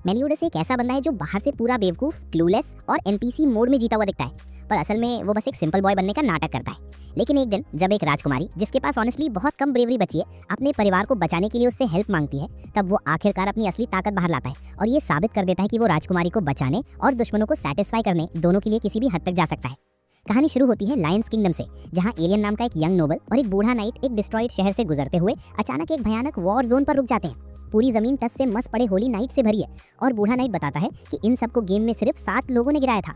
मेलियोडस एक ऐसा बंदा है जो बाहर से पूरा बेवकूफ, क्लूलेस और एनपीसी मोड में जीता हुआ दिखता है, पर असल में वो बस एक सिंपल बॉय बनने का नाटक करता है। लेकिन एक दिन जब एक राजकुमारी, जिसके पास ऑनेस्टली बहुत कम ब्रेवरी बची है, अपने परिवार को बचाने के लिए उससे हेल्प मांगती है, तब वो आखिरकार अपनी असली ताकत बाहर लाता है और ये साबित कर देता है कि वो राजकुमारी को बचाने और दुश्मनों को सेटिस्फाई करने दोनों के लिए किसी भी हद तक जा सकता है। कहानी शुरू होती है लायंस किंगडम से, जहाँ एलियन नाम का एक यंग नोबल और एक बूढ़ा नाइट एक डिस्ट्रॉयड शहर से गुजरते हुए अचानक एक भयानक वॉर जोन पर रुक जाते हैं। पूरी जमीन टस से मस पड़े होली नाइट से भरी है और बूढ़ा नाइट बताता है कि इन सबको गेम में सिर्फ 7 लोगों ने गिराया था।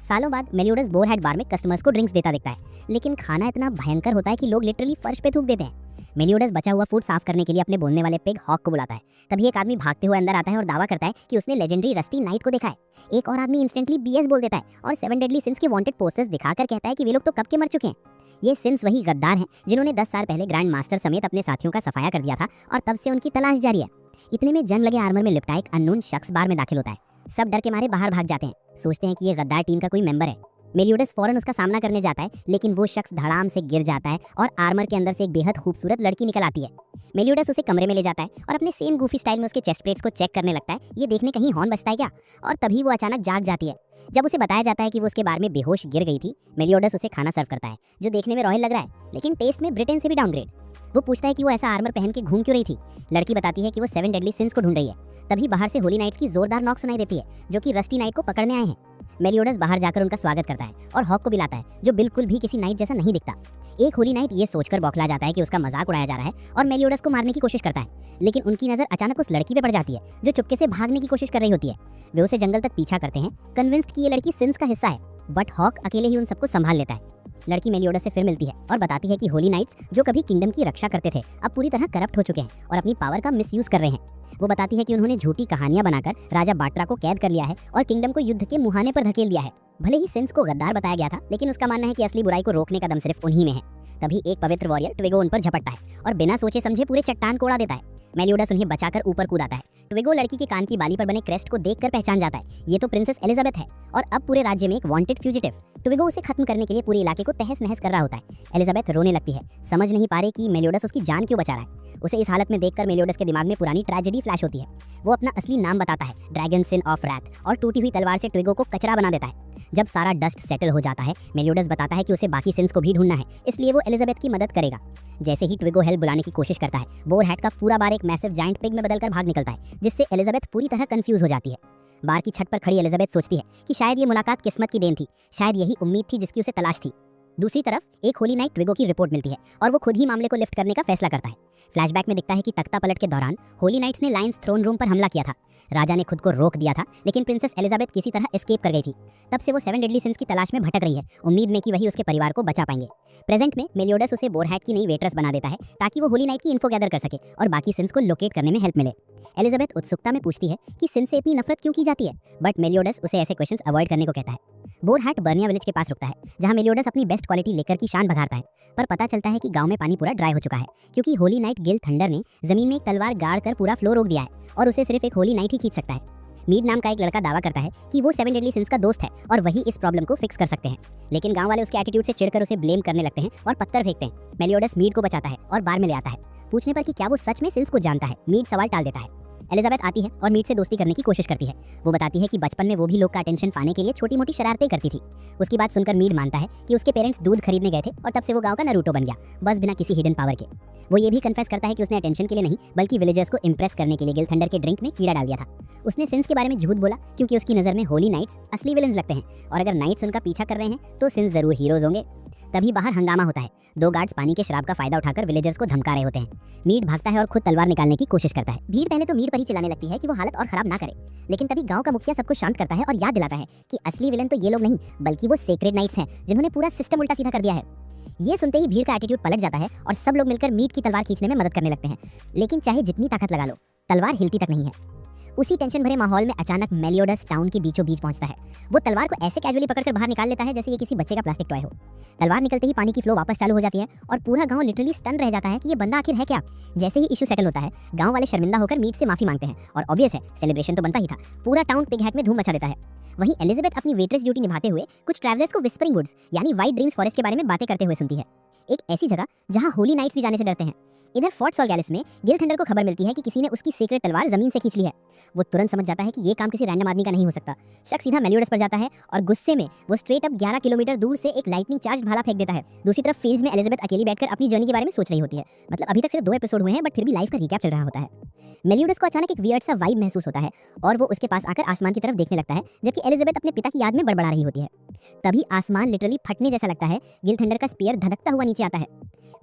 सालों बाद मेलियोडस बोरहेड बार में कस्टमर्स को ड्रिंक्स देता दिखता है, लेकिन खाना इतना भयंकर होता है कि लोग लिटरली फर्श पे थूक देते हैं। मेलियोडस बचा हुआ फूड साफ करने के लिए अपने बोलने वाले पिग हॉक को बुलाता है। तभी एक आदमी भागते हुए अंदर आता है और दावा करता है कि उसने लेजेंडरी रस्टी नाइट को देखा है। एक और आदमी इंस्टेंटली बीएस बोल देता है और 7 डेडली सिंस के वांटेड पोस्टर्स दिखाकर कहता है कि वे लोग तो कब के मर चुके हैं। ये सिंस वही गद्दार हैं जिन्होंने 10 साल पहले ग्रैंड मास्टर समेत अपने साथियों का सफाया कर दिया था और तब से उनकी तलाश जारी है। इतने में जंग लगे आर्मर में लिपटा एक अननोन शख्स बार में दाखिल होता है। सब डर के मारे बाहर भाग जाते हैं, सोचते हैं कि ये गद्दार टीम का कोई मेंबर है। मेलियोडस फौरन उसका सामना करने जाता है, लेकिन वो शख्स धड़ाम से गिर जाता है और आर्मर के अंदर से एक बेहद खूबसूरत लड़की निकल आती है। मेलियोडस उसे कमरे में ले जाता है और अपने सेम गूफी स्टाइल में उसके चेस्ट प्लेट्स को चेक करने लगता है, ये देखने कहीं हॉर्न बजता है क्या। और तभी वो अचानक जाग जाती है। जब उसे बताया जाता है कि वो उसके बार में बेहोश गिर गई थी, मेलियोडस उसे खाना सर्व करता है, जो देखने में रॉयल लग रहा है, लेकिन टेस्ट में ब्रिटेन से भी डाउनग्रेड। वो पूछता है कि वो ऐसा आर्मर पहन के घूम क्यों रही थी। लड़की बताती है कि वो 7 डेडली सिंस को ढूंढ रही है। तभी बाहर से होली नाइट्स की जोरदार नॉक सुनाई देती है, जो कि रस्टी नाइट को पकड़ने आए हैं। मेलियोडस बाहर जाकर उनका स्वागत करता है और हॉक को बुलाता है, जो बिल्कुल भी किसी नाइट जैसा नहीं दिखता। एक होली नाइट ये सोचकर बौखला जाता है कि उसका मजाक उड़ाया जा रहा है और मेलियोडस को मारने की कोशिश करता है, लेकिन उनकी नजर अचानक उस लड़की पे पड़ जाती है, जो चुपके से भागने की कोशिश कर रही होती है। वे उसे जंगल तक पीछा करते हैं, कन्विंस्ड कि ये लड़की सिंस का हिस्सा है, बट हॉक अकेले ही उन सबको संभाल लेता है। लड़की मेलियोडस से फिर मिलती है और बताती है कि होली नाइट्स, जो कभी किंगडम की रक्षा करते थे, अब पूरी तरह करप्ट हो चुके हैं और अपनी पावर का मिसयूज कर रहे हैं। वो बताती है कि उन्होंने झूठी कहानियां बनाकर राजा बाट्रा को कैद कर लिया है और किंगडम को युद्ध के मुहाने पर धकेल दिया है। भले ही सिंस को गद्दार बताया गया था, लेकिन उसका मानना है कि असली बुराई को रोकने का दम सिर्फ उन्हीं में है। तभी एक पवित्र वॉरियर ट्विगो उन पर झपटता है और बिना सोचे समझे पूरे चट्टान को उड़ा देता है। मेलियोडस उन्हें बचाकर ऊपर कूदाता है। ट्विगो लड़की के कान की बाली पर बने क्रेस्ट को देखकर पहचान जाता है, ये तो प्रिंसेस एलिजाबेथ है और अब पूरे राज्य में एक वांटेड फ्यूजिटिव। ट्विगो उसे खत्म करने के लिए पूरे इलाके को तहस नहस कर रहा होता है। एलिजाबेथ रोने लगती है, समझ नहीं पा रही कि मेलियोडस उसकी जान क्यों बचा रहा है। उसे इस हालत में देखकर मेलियोडस के दिमाग में पुरानी ट्रेजेडी फ्लैश होती है। वो अपना असली नाम बताता है, ड्रैगन सिन ऑफ रैथ, और टूटी हुई तलवार से ट्विगो को कचरा बना देता है। जब सारा डस्ट सेटल हो जाता है, मेलियोडस बताता है कि उसे बाकी सिंस को भी ढूंढना है, इसलिए वो एलिजाबेथ की मदद करेगा। जैसे ही ट्विगो हेल्प बुलाने की कोशिश करता है, बोरहेड का पूरा बार एक मैसिव जायंट पिग में बदलकर भाग निकलता है, जिससे एलिजाबेथ पूरी तरह कंफ्यूज हो जाती है। बार की छत पर खड़ी एलिजाबेथ सोचती है कि शायद ये मुलाकात किस्मत की देन थी, शायद यही उम्मीद थी जिसकी उसे तलाश थी। दूसरी तरफ एक होली नाइट ट्विगो की रिपोर्ट मिलती है और वो खुद ही मामले को लिफ्ट करने का फैसला करता है। फ्लैशबैक में दिखता है कि तख्ता पलट के दौरान होली नाइट्स ने लायंस थ्रोन रूम पर हमला किया था। राजा ने खुद को रोक दिया था, लेकिन प्रिंसेस एलिजाबेथ किसी तरह एस्केप कर गई थी। तब से वो 7 डेडली सिंस की तलाश में भटक रही है, उम्मीद में कि वही उसके परिवार को बचा पाएंगे। प्रेजेंट में मेलियोडस उसे बोरहेड की नई वेट्रेस बना देता है, ताकि वो होली नाइट की इन्फो गैदर कर सके और बाकी सिंस को लोकेट करने में हेल्प मिले। एलिजाबेथ उत्सुकता में पूछती है कि सिंस से इतनी नफरत क्यों की जाती है, बट मेलियोडस उसे ऐसे क्वेश्चंस अवॉइड करने को कहता है। बोरहेड बर्निया विलेज के पास रुकता है, जहां मेलियोडस अपनी बेस्ट क्वालिटी लेकर की शान बघारता है, पर पता चलता है कि गांव में पानी पूरा ड्राई हो चुका है, क्योंकि होली नाइट गिल थंडर ने जमीन में एक तलवार गाड़ कर पूरा फ्लो रोक दिया है और उसे सिर्फ एक होली नाइट ही खींच सकता है। मीड नाम का एक लड़का दावा करता है कि वो 7 डेडली सिंस का दोस्त है और वही इस प्रॉब्लम को फिक्स कर सकते हैं, लेकिन गांव वाले उसके एटीट्यूड से चिढ़कर उसे ब्लेम करने लगते हैं और पत्थर फेंकते हैं। मेलियोडस मीड को बचाता है और बार में ले आता है। पूछने पर कि क्या वो सच में सिंस को जानता है, मीड सवाल टाल देता है। एलिजाबेथ आती है और मीड से दोस्ती करने की कोशिश करती है। वो बताती है कि बचपन में वो भी लोग का अटेंशन पाने के लिए छोटी मोटी शरारतें करती थी। उसकी बात सुनकर मीड मानता है कि उसके पेरेंट्स दूध खरीदने गए थे और तब से वो गांव का नरूटो बन गया, बस बिना किसी हिडन पावर के। वो ये भी कन्फेस करता है कि उसने अटेंशन के लिए नहीं, बल्कि विलेजर्स को इंप्रेस करने के लिए गिल थंडर के ड्रिंक में कीड़ा डाल दिया था। उसने सिंस के बारे में झूठ बोला क्योंकि उसकी नज़र में होली नाइट्स असली विलेंस लगते हैं और अगर नाइट्स उनका पीछा कर रहे हैं तो सिंस जरूर हीरोज होंगे। तभी बाहर हंगामा होता है। 2 गार्ड्स पानी के शराब का फायदा उठाकर विलेजर्स को धमका रहे होते हैं। मीड भागता है और खुद तलवार निकालने की कोशिश करता है। भीड़ पहले तो मीड पर ही चिल्लाने लगती है कि वो हालत और खराब ना करे, लेकिन तभी गांव का मुखिया सबको शांत करता है और याद दिलाता है कि असली विलन तो ये लोग नहीं, बल्कि वो सेक्रेड नाइट्स हैं, जिन्होंने पूरा सिस्टम उल्टा सीधा कर दिया है। ये सुनते ही भीड़ का एटीट्यूड पलट जाता है और सब लोग मिलकर मीड की तलवार खींचने में मदद करने लगते हैं, लेकिन चाहे जितनी ताकत लगा लो, तलवार हिलती तक नहीं है। उसी टेंशन भरे माहौल में अचानक मेलियोडस टाउन के बीचों बीच पहुंचता है। वो तलवार को ऐसे कैजुअली पकड़कर बाहर निकाल लेता है जैसे ये किसी बच्चे का प्लास्टिक टॉय हो। तलवार निकलते ही पानी की फ्लो वापस चालू हो जाती है और पूरा गांव लिटरली स्टन रह जाता है कि ये बंदा आखिर है क्या। जैसे ही इशू सेटल होता है, गांव वाले शर्मिंदा होकर मीड से माफी मांगते हैं और ऑब्वियस है, सेलिब्रेशन तो बनता ही था। पूरा टाउन पिग हैट में धूम मचा देता है। वहीं एलिजाबेथ अपनी वेट्रेस ड्यूटी निभाते हुए कुछ ट्रैवलर्स को विस्परिंग वुड्स यानी व्हाइट ड्रीम्स फॉरेस्ट के बारे में बातें करते हुए सुनती है, एक ऐसी जगह जहां होली नाइट्स भी जाने से डरते हैं। इधर फोर्ट सॉलगैलिस में गिल थंडर को खबर मिलती है कि किसी ने उसकी सीक्रेट तलवार जमीन से खींच ली है। वो तुरंत समझ जाता है कि ये काम किसी रैंडम आदमी का नहीं हो सकता। शक सीधा मेलियोडस पर जाता है और गुस्से में वो स्ट्रेट अप 11 किलोमीटर दूर से एक लाइटनिंग चार्ज भाला फेंक देता है। दूसरी तरफ फील्ड्स में एलिजाबेथ अकेली बैठकर अपनी जर्नी के बारे में सोच रही होती है। मतलब अभी तक सिर्फ 2 एपिसोड हुए हैं बट फिर भी लाइफ का रिकैप चल रहा होता है। मेलियोडस को अचानक एक वियर्ड सा वाइब महसूस होता है और वो उसके पास आकर आसमान की तरफ देखने लगता है, जबकि एलिजाबेथ अपने पिता की याद में बड़बड़ा रही होती है। तभी आसमान लिटरली फटने जैसा लगता है। गिल थंडर का स्पीयर धधकता हुआ नीचे आता है।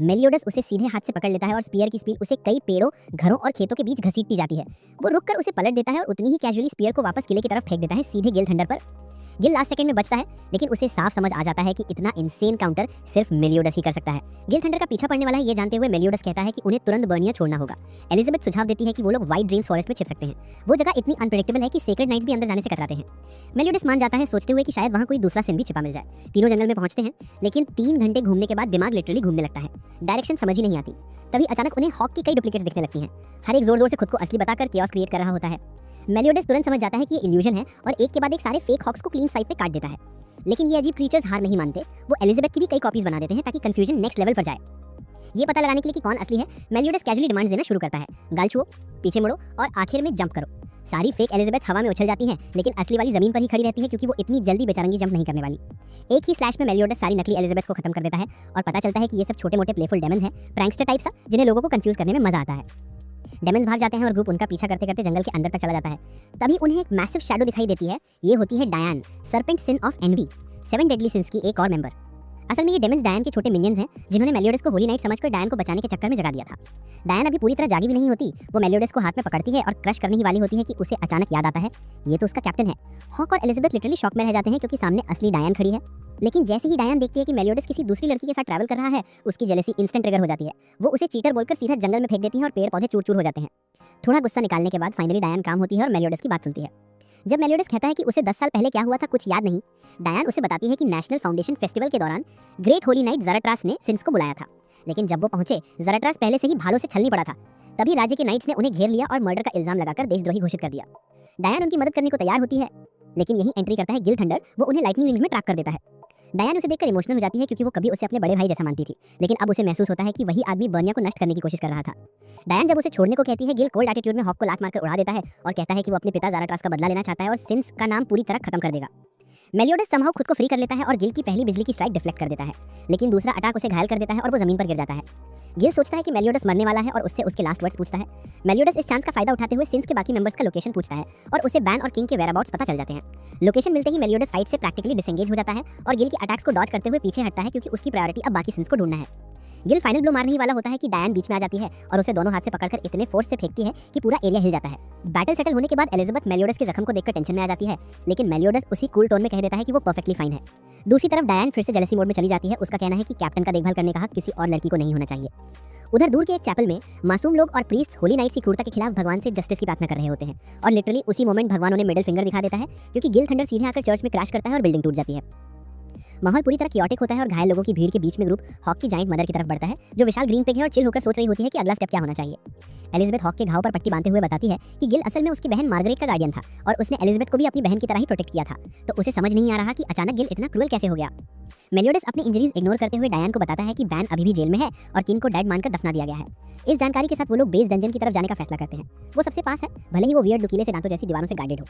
मेलियोडस उसे सीधे हाथ से पकड़ लेता है और स्पीयर की स्पीड उसे कई पेड़ों, घरों और खेतों के बीच घसीटती जाती है। वो रुककर उसे पलट देता है और उतनी ही कैजुअली स्पीयर को वापस किले की तरफ फेंक देता है, सीधे गिल थंडर पर। गिल लास्ट सेकंड में बचता है, लेकिन उसे साफ समझ आ जाता है कि इतना इंसेन काउंटर सिर्फ मेलियोडस ही कर सकता है। गिल थंडर का पीछा पड़ने वाला है ये जानते हुए मेलियोडस कहता है कि उन्हें तुरंत बर्निया छोड़ना होगा। एलिजाबेथ सुझाव देती है कि वो लोग व्हाइट ड्रीम्स फॉरेस्ट में छिप सकते हैं। वो जगह इतनी अनप्रेडिक्टेबल है कि सेक्रेड नाइट्स भी अंदर जाने से कतराते हैं। मेलियोडस मान जाता है, सोचते हुए कि शायद वहाँ कोई दूसरा सिन भी छिपा मिल जाए। तीनों जंगल में पहुंचते हैं, लेकिन 3 घंटे घूमने के बाद दिमाग लिटरली घूमने लगता है। डायरेक्शन समझ ही नहीं आती। तभी अचानक उन्हें हॉक की कई डुप्लीकेट्स दिखने लगती हैं। हर एक जोर जोर से खुद को असली बताकर केओस क्रिएट कर रहा होता है। मेलियोडस तुरंत समझ जाता है कि ये इल्यूजन है और एक के बाद एक सारे फेक हॉक्स को क्लीन स्वाइप पे काट देता है। लेकिन ये अजीब क्रीचर्स हार नहीं मानते। वो एलिजाबेथ की भी कई कॉपीज बना देते हैं ताकि कंफ्यूजन नेक्स्ट लेवल पर जाए। ये पता लगाने के लिए कि कौन असली है, मेलियोडस कैजुअली डिमांड्स देना शुरू करता है। गाल छुओ, पीछे मुड़ो और आखिर में जंप करो। सारी फेक एलिजाबेथ हवा में उछल जाती हैं, लेकिन असली वाली जमीन पर ही खड़ी रहती है क्योंकि वो इतनी जल्दी बेचारंगी जंप नहीं करने वाली। एक ही स्लैश में मेलियोडस सारी नकली एलिजाबेथ को खत्म कर देता है और पता चलता है कि ये सब छोटे मोटे प्लेफुल डेमन्स हैं, प्रैंकस्टर टाइप सा, जिन्हें लोगों को कंफ्यूज करने में मजा आता है। डेमन्स भाग जाते हैं और ग्रुप उनका पीछा करते करते जंगल के अंदर तक चला जाता है। तभी उन्हें एक मैसिव शैडो दिखाई देती है। ये होती है Diane, serpent sin of envy, 7 deadly sins की एक और मेंबर। असल में ये डेमन्स डायन के छोटे मिनियंस हैं, जिन्होंने मेलियोडस को होली नाइट समझकर डायन को बचाने के चक्कर में जगा दिया था। डायन अभी पूरी तरह जागी भी नहीं होती। वो मेलियोडस को हाथ में पकड़ती है और क्रश करने ही वाली होती है कि उसे अचानक याद आता है ये तो उसका कैप्टन है। हॉक और एलिजाबेथ लिटरली शॉक में रह जाते हैं क्योंकि सामने असली डायन खड़ी है। लेकिन जैसे ही डायन देखती है कि मेलियोडस किसी दूसरी लड़की के साथ ट्रैवल कर रहा है, उसकी जेलसी इंस्टेंट ट्रिगर हो जाती है। वो उसे चीटर बोलकर सीधा जंगल में फेंक देती है और पेड़ पौधे चूर चूर हो जाते हैं। थोड़ा गुस्सा निकालने के बाद फाइनली डायन काम होती है और मेलियोडस की बात सुनती है। जब मेलियोडस कहता है कि उसे 10 साल पहले क्या हुआ था कुछ याद नहीं, डायन उसे बताती है कि नेशनल फाउंडेशन फेस्टिवल के दौरान ग्रेट होली नाइट ज़राट्रास ने सिंस को बुलाया था। लेकिन जब वो पहुंचे, ज़राट्रास पहले से ही भालों से छलनी पड़ा था। तभी राज्य के नाइट्स ने उन्हें घेर लिया और मर्डर का इल्जाम लगाकर देशद्रोही घोषित कर दिया। डायन उनकी मदद करने को तैयार होती है, लेकिन यही एंट्री करता है गिल थंडर। वो उन्हें लाइटनिंग रिंग्स में ट्रैक कर देता है। डायन उसे देखकर इमोशनल हो जाती है क्योंकि वो कभी उसे अपने बड़े भाई जैसा मानती थी, लेकिन अब उसे महसूस होता है कि वही आदमी बर्निया को नष्ट करने की कोशिश कर रहा था। डायन जब उसे छोड़ने को कहती है, गिल कोल्ड एटीट्यूड में हॉक को लात मारकर उड़ा देता है और कहता है कि वो अपने पिता ज़राट्रास का बदला लेना चाहता है और सिंस का नाम पूरी तरह खत्म कर देगा। मेलियोडस समहाउ खुद को फ्री कर लेता है और गिल की पहली बिजली की स्ट्राइक डिफ्लेक्ट कर देता है, लेकिन दूसरा अटैक उसे घायल कर देता है और वो जमीन पर गिर जाता है। गिल सोचता है कि मेलियोडस मरने वाला है और उससे उसके लास्ट वर्ड्स पूछता है। मेलियोडस इस चांस का फायदा उठाते हुए सिंस के बाकी मेंबर्स का लोकेशन पूछता है और उसे बैन और किंग के वेयरअबाउट्स पता चल जाते हैं। लोकेशन मिलते ही मेलियोडस फाइट से प्रैक्टिकली डिसएंगेज हो जाता है और गिल के अटैक्स को डॉज करते हुए पीछे हटता है क्योंकि उसकी प्रायोरिटी अब बाकी सिंस को ढूंढना है। गिल फाइनल ब्लो मारने ही वाला होता है कि डायन बीच में आ जाती है और उसे दोनों हाथ से पकड़कर इतने फोर्स से फेंकती है कि पूरा एरिया हिल जाता है। बैटल सेटल होने के बाद एलिजाबेथ मेलियोडस के जख्म को देखकर टेंशन में आ जाती है, लेकिन मेलियोडस उसी कूल टोन में कह देता है कि वो परफेक्टली फाइन है। दूसरी तरफ डायन फिर से जेलसी मोड में चली जाती है। उसका कहना है कि कैप्टन का देखभाल करने का हक किसी और लड़की को नहीं होना चाहिए। उधर दूर के एक चैपल में मासूम लोग और प्रीस्ट होली नाइट की क्रूरता के खिलाफ भगवान से जस्टिस की प्रार्थना कर रहे होते हैं और लिटरली उसी मोमेंट भगवान उन्हें मिडिल फिंगर दिखा देता है क्योंकि गिल थंडर सीधे आकर चर्च में क्रैश करता है और बिल्डिंग टूट जाती है। माहौल पूरी तरह कियोटिक होता है और घायल लोगों की भीड़ के बीच में ग्रुप हॉक की जाइंट मदर की तरफ बढ़ता है, जो विशाल ग्रीन पिग है और चिल होकर सोच रही होती है कि अगला स्टेप क्या होना चाहिए। एलिजाबेथ हॉक के घाव पर पट्टी बांधते हुए बताती है कि गिल असल में उसकी बहन मार्गरेट का गार्डियन था और उसने एलिजाबेथ को भी अपनी बहन की तरह ही प्रोटेक्ट किया था, तो उसे समझ नहीं आ रहा कि अचानक गिल इतना क्रूएल कैसे हो गया। मेलियोडस अपनी इंजरीज इग्नोर करते हुए डायन को बताता है कि बैन अभी भी जेल में है और किंग को डेड मानकर दफना दिया गया है। इस जानकारी के साथ वो लोग बेस डंजन की तरफ जाने का फैसला करते हैं। वो सबसे पास है, भले ही वो वियर्ड नुकीले से दांतों जैसी दीवारों से गार्डेड हो।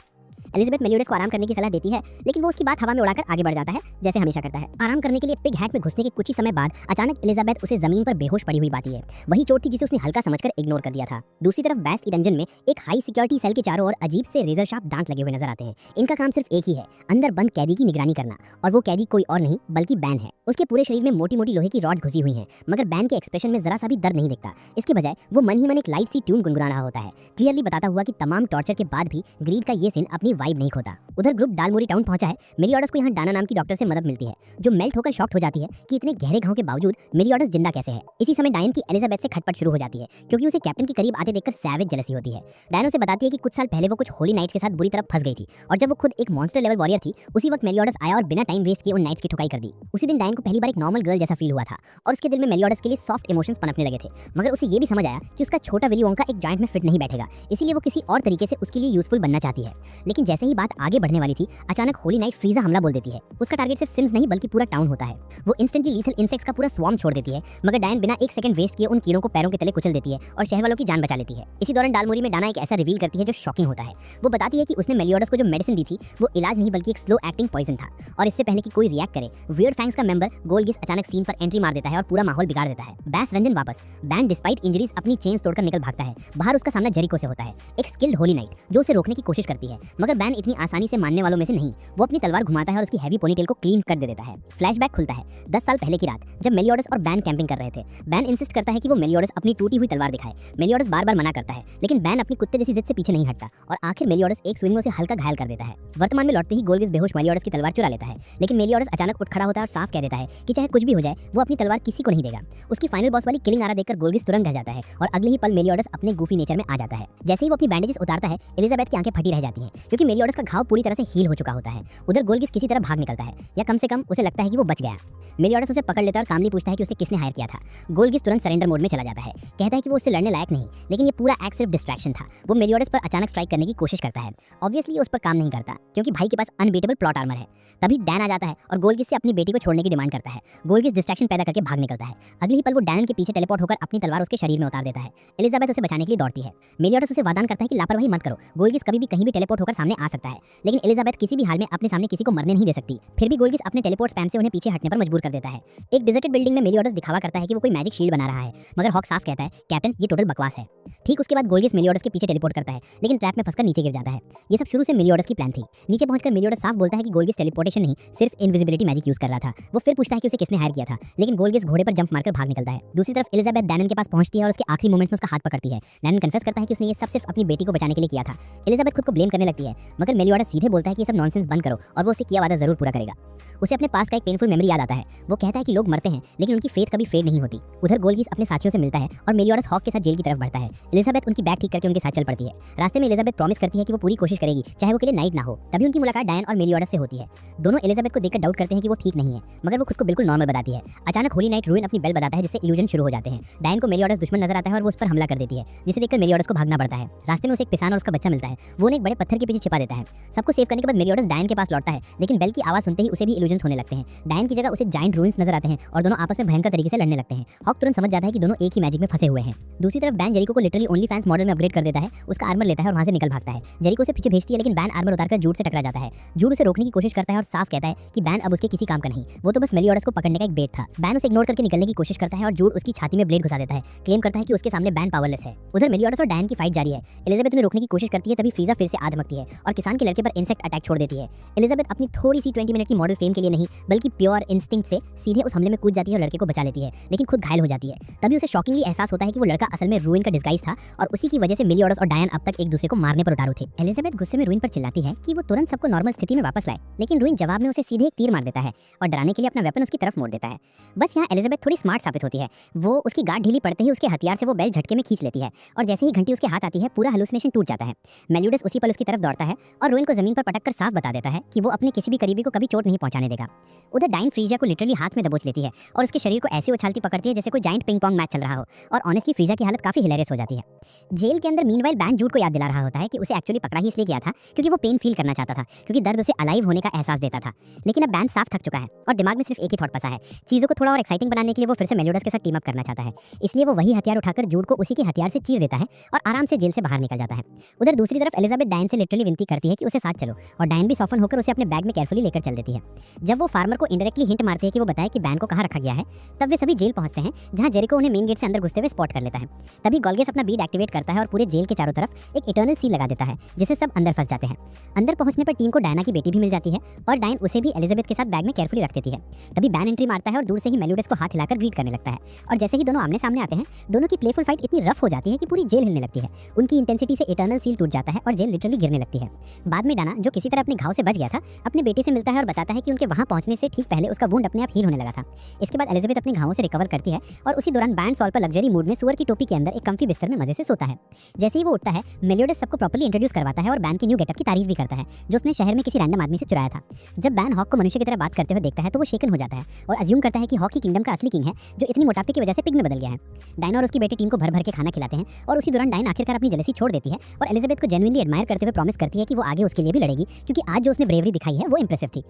एलिजाबेथ मेलियोडस को आराम करने की सलाह देती है, लेकिन वो उसकी बात हवा में उड़ाकर आगे बढ़ जाता है जैसे हमेशा करता है। आराम करने के लिए पिग हैट में घुसने के कुछ ही समय बाद अचानक एलिजाबेथ उसे जमीन पर बेहोश पड़ी हुई पाती है। वही चोट थी जिसे उसने हल्का समझकर इग्नोर कर दिया था। दूसरी तरफ बैस की डंजन में एक हाई सिक्योरिटी सेल के चारों ओर अजीब से रेजर शार्प दांत लगे हुए नजर आते हैं। इनका काम सिर्फ एक ही है, अंदर बंद कैदी की निगरानी करना, और वो कैदी कोई और नहीं बल्कि बैन है। उसके पूरे शरीर में मोटी मोटी लोहे की रॉड्स घुसी हुई हैं, मगर बैन के एक्सप्रेशन में जरा सा भी दर्द नहीं दिखता। इसके बजाय वो मन ही मन एक लाइट सी ट्यून गुनगुना रहा होता है, क्लियरली बताता हुआ कि तमाम टॉर्चर के बाद भी ग्रीड का ये सीन अपनी वाइब नहीं खोता। उधर ग्रुप डालमोरी टाउन पहुंचा है। मेलियोडस को यहाँ डाना नाम की डॉक्टर से मदद मिलती है, जो मेल्ट होकर शॉक्ट हो जाती है कि इतने गहरे घाव के बावजूद मेलियोडस जिंदा कैसे है। इसी समय डायन की एलिजाबेथ से खटपट शुरू हो जाती है क्योंकि उसे कैप्टन के करीब आते देखकर सैवेज जेलसी होती है। डायन उसे बताती है कि कुछ साल पहले वो कुछ होली नाइट्स के साथ बुरी तरह फंस गई थी और जब वो खुद एक मॉन्स्टर लेवल वॉरियर थी, उसी वक्त मेलियोडस आया और बिना टाइम वेस्ट किए उन नाइट्स की ठुकाई कर दी। उसी दिन डायन को पहली बार एक नॉर्मल गर्ल जैसा फील हुआ था और उसके दिल में मेलियोडस के लिए सॉफ्ट इमोशंस पनपने लगे थे, मगर उसे ये भी समझ आया कि उसका छोटा विली वोंका एक जॉइंट में फिट नहीं बैठेगा, इसीलिए वो किसी और तरीके से उसके लिए यूजफुल बनना चाहती है। लेकिन जैसे ही बात आगे बढ़ने वाली थी, अचानक होली नाइट फ्रीजा हमला बोल देती है। उसका टारगेट सिर्फ सिम्स नहीं बल्कि पूरा टाउन होता है। वो इंस्टेंटली लीथल इंसेक्ट्स का पूरा स्वॉर्म छोड़ देती है, मगर डायन बिना एक सेकंड वेस्ट किए उन कीड़ों को पैरों के तले कुचल देती है और शहर वालों की जान बचा लेती है। इसी दौरान डालमोरी में डाना एक ऐसा रिवील करती है जो शॉकिंग होता है। वो बताती है कि उसने मेलियोडस को जो मेडिसिन दी थी वो इलाज नहीं बल्कि एक स्लो एक्टिंग पॉइजन था, और इससे पहले कि कोई रिएक्ट करे, वियर्ड फैंग्स का मेंबर गोल्गिस अचानक सीन पर एंट्री मार देता है और पूरा माहौल बिगाड़ देता है। बैस रंजन वापस बैन डिस्पाइट इंजरीज अपनी चेन्स तोड़कर निकल भागता है। बाहर उसका सामना जेरिको से होता है, एक स्किल्ड होली नाइट जो उसे रोकने की कोशिश करती है, मगर बैन इतनी आसानी से मानने वालों में से नहीं। वो अपनी तलवार घुमाता है और उसकी हैवी पोनीटेल को क्लीन कर देता है। फ्लैशबैक खुलता है 10 साल पहले की रात, जब मेलियोडस और बैन कैंपिंग कर रहे थे। बैन इंसिस्ट करता है कि वो मेलियोडस अपनी टूटी हुई तलवार दिखाए। मेलियोडस बार-बार मना करता है, लेकिन बैन अपनी कुत्ते जैसी जिद से पीछे नहीं हटता और आखिर मेलियोडस एक स्विंग में उसे हल्का घायल कर देता है। वर्तमान में लौटते ही गोल्गिस बेहोश मेलियोडस की तलवार चुरा लेता है, लेकिन मेलियोडस अचानक उठ खड़ा होता है और साफ कह देता है कि चाहे कुछ भी हो जाए वो अपनी तलवार किसी को नहीं देगा। उसकी फाइनल बॉस वाली किलिंग आरा देखकर गोल्गिस तुरंत रह जाता है और अगले ही पल मेलियोडस अपने गूफी नेचर में आ जाता है। जैसे ही वो अपनी बैंडेजेस उतारता है, एलिजाबेथ की आंखें फटी रह जाती हैं क्योंकि मेलियोडस का घाव पूरी तरह से हील हो चुका होता है। उधर गोल्गिस किसी तरह भाग निकलता है, या कम से कम उसे लगता है कि वो बच गया। मेलियोडस उसे पकड़ लेता है और कामली पूछता है कि उसे किसने हायर किया था। गोल्गिस तुरंत सरेंडर मोड में चला जाता है, कहता है कि वो उससे लड़ने लायक नहीं, लेकिन ये पूरा एक्ट सिर्फ डिस्ट्रैक्शन था। वो मेलियोडस पर अचानक स्ट्राइक करने की कोशिश करता है। ऑब्वियसली ये उस पर काम नहीं करता क्योंकि भाई के पास अनबीटेबल प्लॉट आर्मर है। तभी डैन आ जाता है और गोल्गिस से अपनी बेटी को छोड़ने की डिमांड करता है। गोल्गिस डिस्ट्रैक्शन पैदा करके भाग निकलता है। अगले ही पल वो डैन के पीछे टेलीपोर्ट होकर अपनी तलवार उसके शरीर में उतार देता है। एलिजाबेथ उसे बचाने के लिए दौड़ती है। मेलियोडस उसे वादान करता है कि लापरवाही मत करो, गोल्गिस कभी भी कहीं भी टेलीपोर्ट होकर सामने आ सकता है, लेकिन एलिजाबेथ किसी भी हाल में अपने सामने किसी को मरने नहीं दे सकती। फिर भी गोल्गिस अपने टेलीपोर्ट स्पैम से उन्हें पीछे हटने पर मजबूर कर देता है। एक डिजर्टेड बिल्डिंग में मेलियोडस दिखावा करता है कि वो कोई मैजिक शील्ड बना रहा है, मगर हॉक साफ कहता है कैप्टन ये टोटल बकवास है। ठीक उसके बाद गोल्गिस मेलियोडस के पीछे टेलीपोर्ट करता है, लेकिन ट्रैप में फंसकर नीचे गिर जाता है। ये सब शुरू से मेलियोडस की प्लान थी। नीचे पहुंचकर मेलियोडस साफ बोलता है कि गोल्गिस टेलीपोर्टेशन नहीं सिर्फ इनविजिबिलिटी मैजिक यूज कर रहा था। वो फिर पूछता है कि उसे किसने हायर किया था, लेकिन गोल्गिस घोड़े पर जंप मारकर भाग निकलता है। दूसरी तरफ एलिजाबेथ डैनन के पास पहुंचती है और उसके आखिरी मोमेंट्स में उसका हाथ पकड़ती है। डैनन कन्फेस करता है कि उसने ये सब सिर्फ अपनी बेटी को बचाने के लिए किया था। एलिजाबेथ खुद को ब्लेम करने लगती है, मगर मेलियोडस सीधे बोलता है कि ये सब नॉनसेंस बंद करो और वो उसे किया वादा जरूर पूरा करेगा। उसे अपने पास का एक पेनफुल मेमोरी याद आता है। वो कहता है कि लोग मरते हैं लेकिन उनकी फेथ कभी फेड नहीं होती। उधर गोल्गिस अपने साथियों से मिलता है और मेलियोडस हॉक के साथ जेल की तरफ बढ़ता है। एलिजाबेथ उनकी बैग ठीक करके उनके साथ चल पड़ती है। रास्ते में एलिजाबेथ प्रॉमिस करती है कि वो पूरी कोशिश करेगी चाहे वो के लिए नाइट ना हो। तभी उनकी मुलाकात डायन और मेलियोडस से होती है। दोनों एलिजाबेथ को देखकर डाउट करते हैं कि वो ठीक नहीं है, मगर वो खुद को बिल्कुल नॉर्मल बताती है। अचानक होली नाइट रूइन अपनी बेल बताता है जिससे इल्यूजन शुरू हो जाते हैं। डायन को मेलियोडस दुश्मन नजर आता है और वो उस पर हमला कर देती है, जिसे देखकर मेलियोडस को भागना पड़ता है। रास्ते में उसे एक किसान और उसका बच्चा मिलता है। वो उन्हें एक बड़े पत्थर के पीछे छिपा देता है। सबको सेव करने के बाद मेलियोडस डायन के पास लौटता है, लेकिन बेल की आवाज सुनते ही उसे भी इल्यूजन्स होने लगते हैं। डायन की जगह उसे जायंट रूइंस नजर आते हैं और दोनों आपस में भयंकर तरीके से लड़ने लगते हैं। हॉक तुरंत समझ जाता है कि दोनों एक ही मैजिक में फंसे हुए हैं। दूसरी तरफ बैन जेरिको को लिटरली ओनली फैंस मॉडल में अपग्रेड कर देता है, उसका आर्मर लेता है और वहां से निकल भागता है। जेरिको उसे पीछे भेजती है, लेकिन बैन आर्मर उतारकर जूड से टकरा जाता है। जूड उसे रोकने की कोशिश करता है और साफ कहता है कि बैन अब उसके किसी काम का नहीं, वो तो बस मेलियोडस को पकड़ने का एक बेट था। बैन उसे इग्नोर करके निकलने की कोशिश करता है और जूड उसकी छाती में ब्लेड घुसा देता है। क्लेम करता है कि उसके सामने बैन पावरलेस है। उधर मेलियोडस और डायन की फाइट जारी है। एलिजाबेथ उन्हें रोकने की कोशिश करती है, तभी फ्रीजा फिर से आ धमकती है और किसान के लड़के पर इंसेक्ट अटैक छोड़ देती है। एलिजाबेथ अपनी थोड़ी सी 20 मिनट की मॉडल फेम के लिए नहीं बल्कि प्योर इंस्टिंक्ट से सीधे उस हमले में कूद जाती है और लड़के को बचा लेती है, लेकिन खुद घायल हो जाती है। तभी उसे शॉकिंगली एहसास होता है कि वो लड़का असल में रूइन का डिस्गाइज था और उसी की वजह से मेलियोडस और डायन अब तक एक दूसरे को मारने पर उतारू थे। एलिजाबेथ गुस्से में रूइन पर चिल्लाती है कि वो तुरंत सबको नॉर्मल स्थिति में वापस लाए, लेकिन रूइन जवाब में उसे सीधे एक तीर मार देता है और डराने के लिए अपना वेपन उसकी तरफ मोड़ देता है। बस यहाँ एलिजाबेथ थोड़ी स्मार्ट साबित होती है। वो उसकी गार्ड ढीली पड़ते ही उसके हथियार से वो बेल झटके में खींच लेती है और जैसे ही घंटी उसके हाथ आती है पूरा हेलुसिनेशन टूट जाता है। मेलियोडस उसी पल उसकी तरफ दौड़ता है और रूइन को जमीन पर पटक कर साफ बता देता है कि वो अपने किसी भी करीबी को कभी चोट नहीं पहुंचाने देगा। उधर डाइन फ्रीजा को लिटरली हाथ में दबोच लेती है और उसके शरीर को ऐसे उछालती पकड़ती है जैसे कोई जाइंट पिंग पोंग मैच चल रहा हो, और ऑनेस्टली फ्रीजा की हालत काफी हिलेरियस हो जाती है। जेल के अंदर मीनवाइल बैन जूड को याद दिला रहा होता है कि उसे एक्चुअली पकड़ा ही इसलिए किया था क्योंकि वो पेन फील करना चाहता था, क्योंकि दर्द उसे अलाइव होने का एहसास देता था। लेकिन अब बैन साफ थक चुका है और दिमाग में सिर्फ एक ही थॉट फंसा है, चीजों को थोड़ा और एक्साइटिंग बनाने के लिए वो फिर से मेलियोडस के साथ टीम अप करना चाहता है। इसलिए वो वही हथियार उठाकर जूड को उसी के हथियार से चीर देता है और आराम से जेल से बाहर निकल जाता है। उधर दूसरी तरफ एलिजाबेथ डायन से लिटरली विनती करती है कि उसे साथ चलो, और डायन भी सॉफन होकर उसे अपने बैग में केयरफुली लेकर चल देती है। जब वो फार्मर को इनडायरेक्टली हिंट मारती है कि वो बताए कि बैन को कहाँ रखा गया है, तब वे सभी जेल पहुंचते हैं जहां जेरिको उन्हें मेन गेट से अंदर घुसते हुए स्पॉट कर लेता है। तभी गोल्गिस अपना बीड एक्टिवेट करता है और पूरे जेल के चारों तरफ एक इटर्नल सील लगा देता है जिससे सब अंदर फंस जाते हैं। अंदर पहुंचने पर टीम को डायना की बेटी भी मिल जाती है और डायन उसे भी एलिजाबेथ के साथ बैग में केयरफुली रख देती है। तभी बैन एंट्री मारता है और दूर से ही मेलियोडस को हाथ हिलाकर ग्रीट करने लगता है, और जैसे ही दोनों आमने सामने आते हैं दोनों की प्लेफुल फाइट इतनी रफ हो जाती है कि पूरी जेल हिलने लगती है। उनकी इंटेंसिटी से इटर्नल सील टूट जाता है और जेल लिटरली गिरने लगती है। बाद में डाना, जो किसी तरह अपने घाव से बच गया था, अपने बेटे से मिलता है और बताता है कि उनका के वहाँ पहुंचने से ठीक पहले उसका वुंड अपने आप हील होने लगा था। इसके बाद एलिजाबेथ अपने घावों से रिकवर करती है और उसी दौरान बैंड सॉल पर लग्जरी मूड में सुअर की टोपी के अंदर एक कम्फी बिस्तर में मजे से सोता है। जैसे ही वो उठता है, मेलियोडस सबको प्रॉपर्ली इंट्रोड्यूस करवाता है और बैन के न्यू गेटअप की तारीफ भी करता है जो उसने शहर में किसी रैंडम आदमी से चुराया था। जब बैन हॉक को मनुष्य की तरह बात करते हुए देखता है तो वो शेकन हो जाता है और अज्यूम करता है कि हॉक की किंगडम का असली किंग है जो इतनी मोटापे की वजह से पिग में बदल गया है। डायना और उसकी बेटी टीम को भर भर के खाना खिलाते हैं और उसी दौरान डायन आखिरकार अपनी जेलसी छोड़ देती है और एलिजाबेथ को जेन्युइनली एडमायर करते हुए प्रॉमिस करती है कि वो आगे उसके लिए भी लड़ेगी क्योंकि आज जो उसने ब्रेवरी दिखाई है वो इंप्रेसिव थी।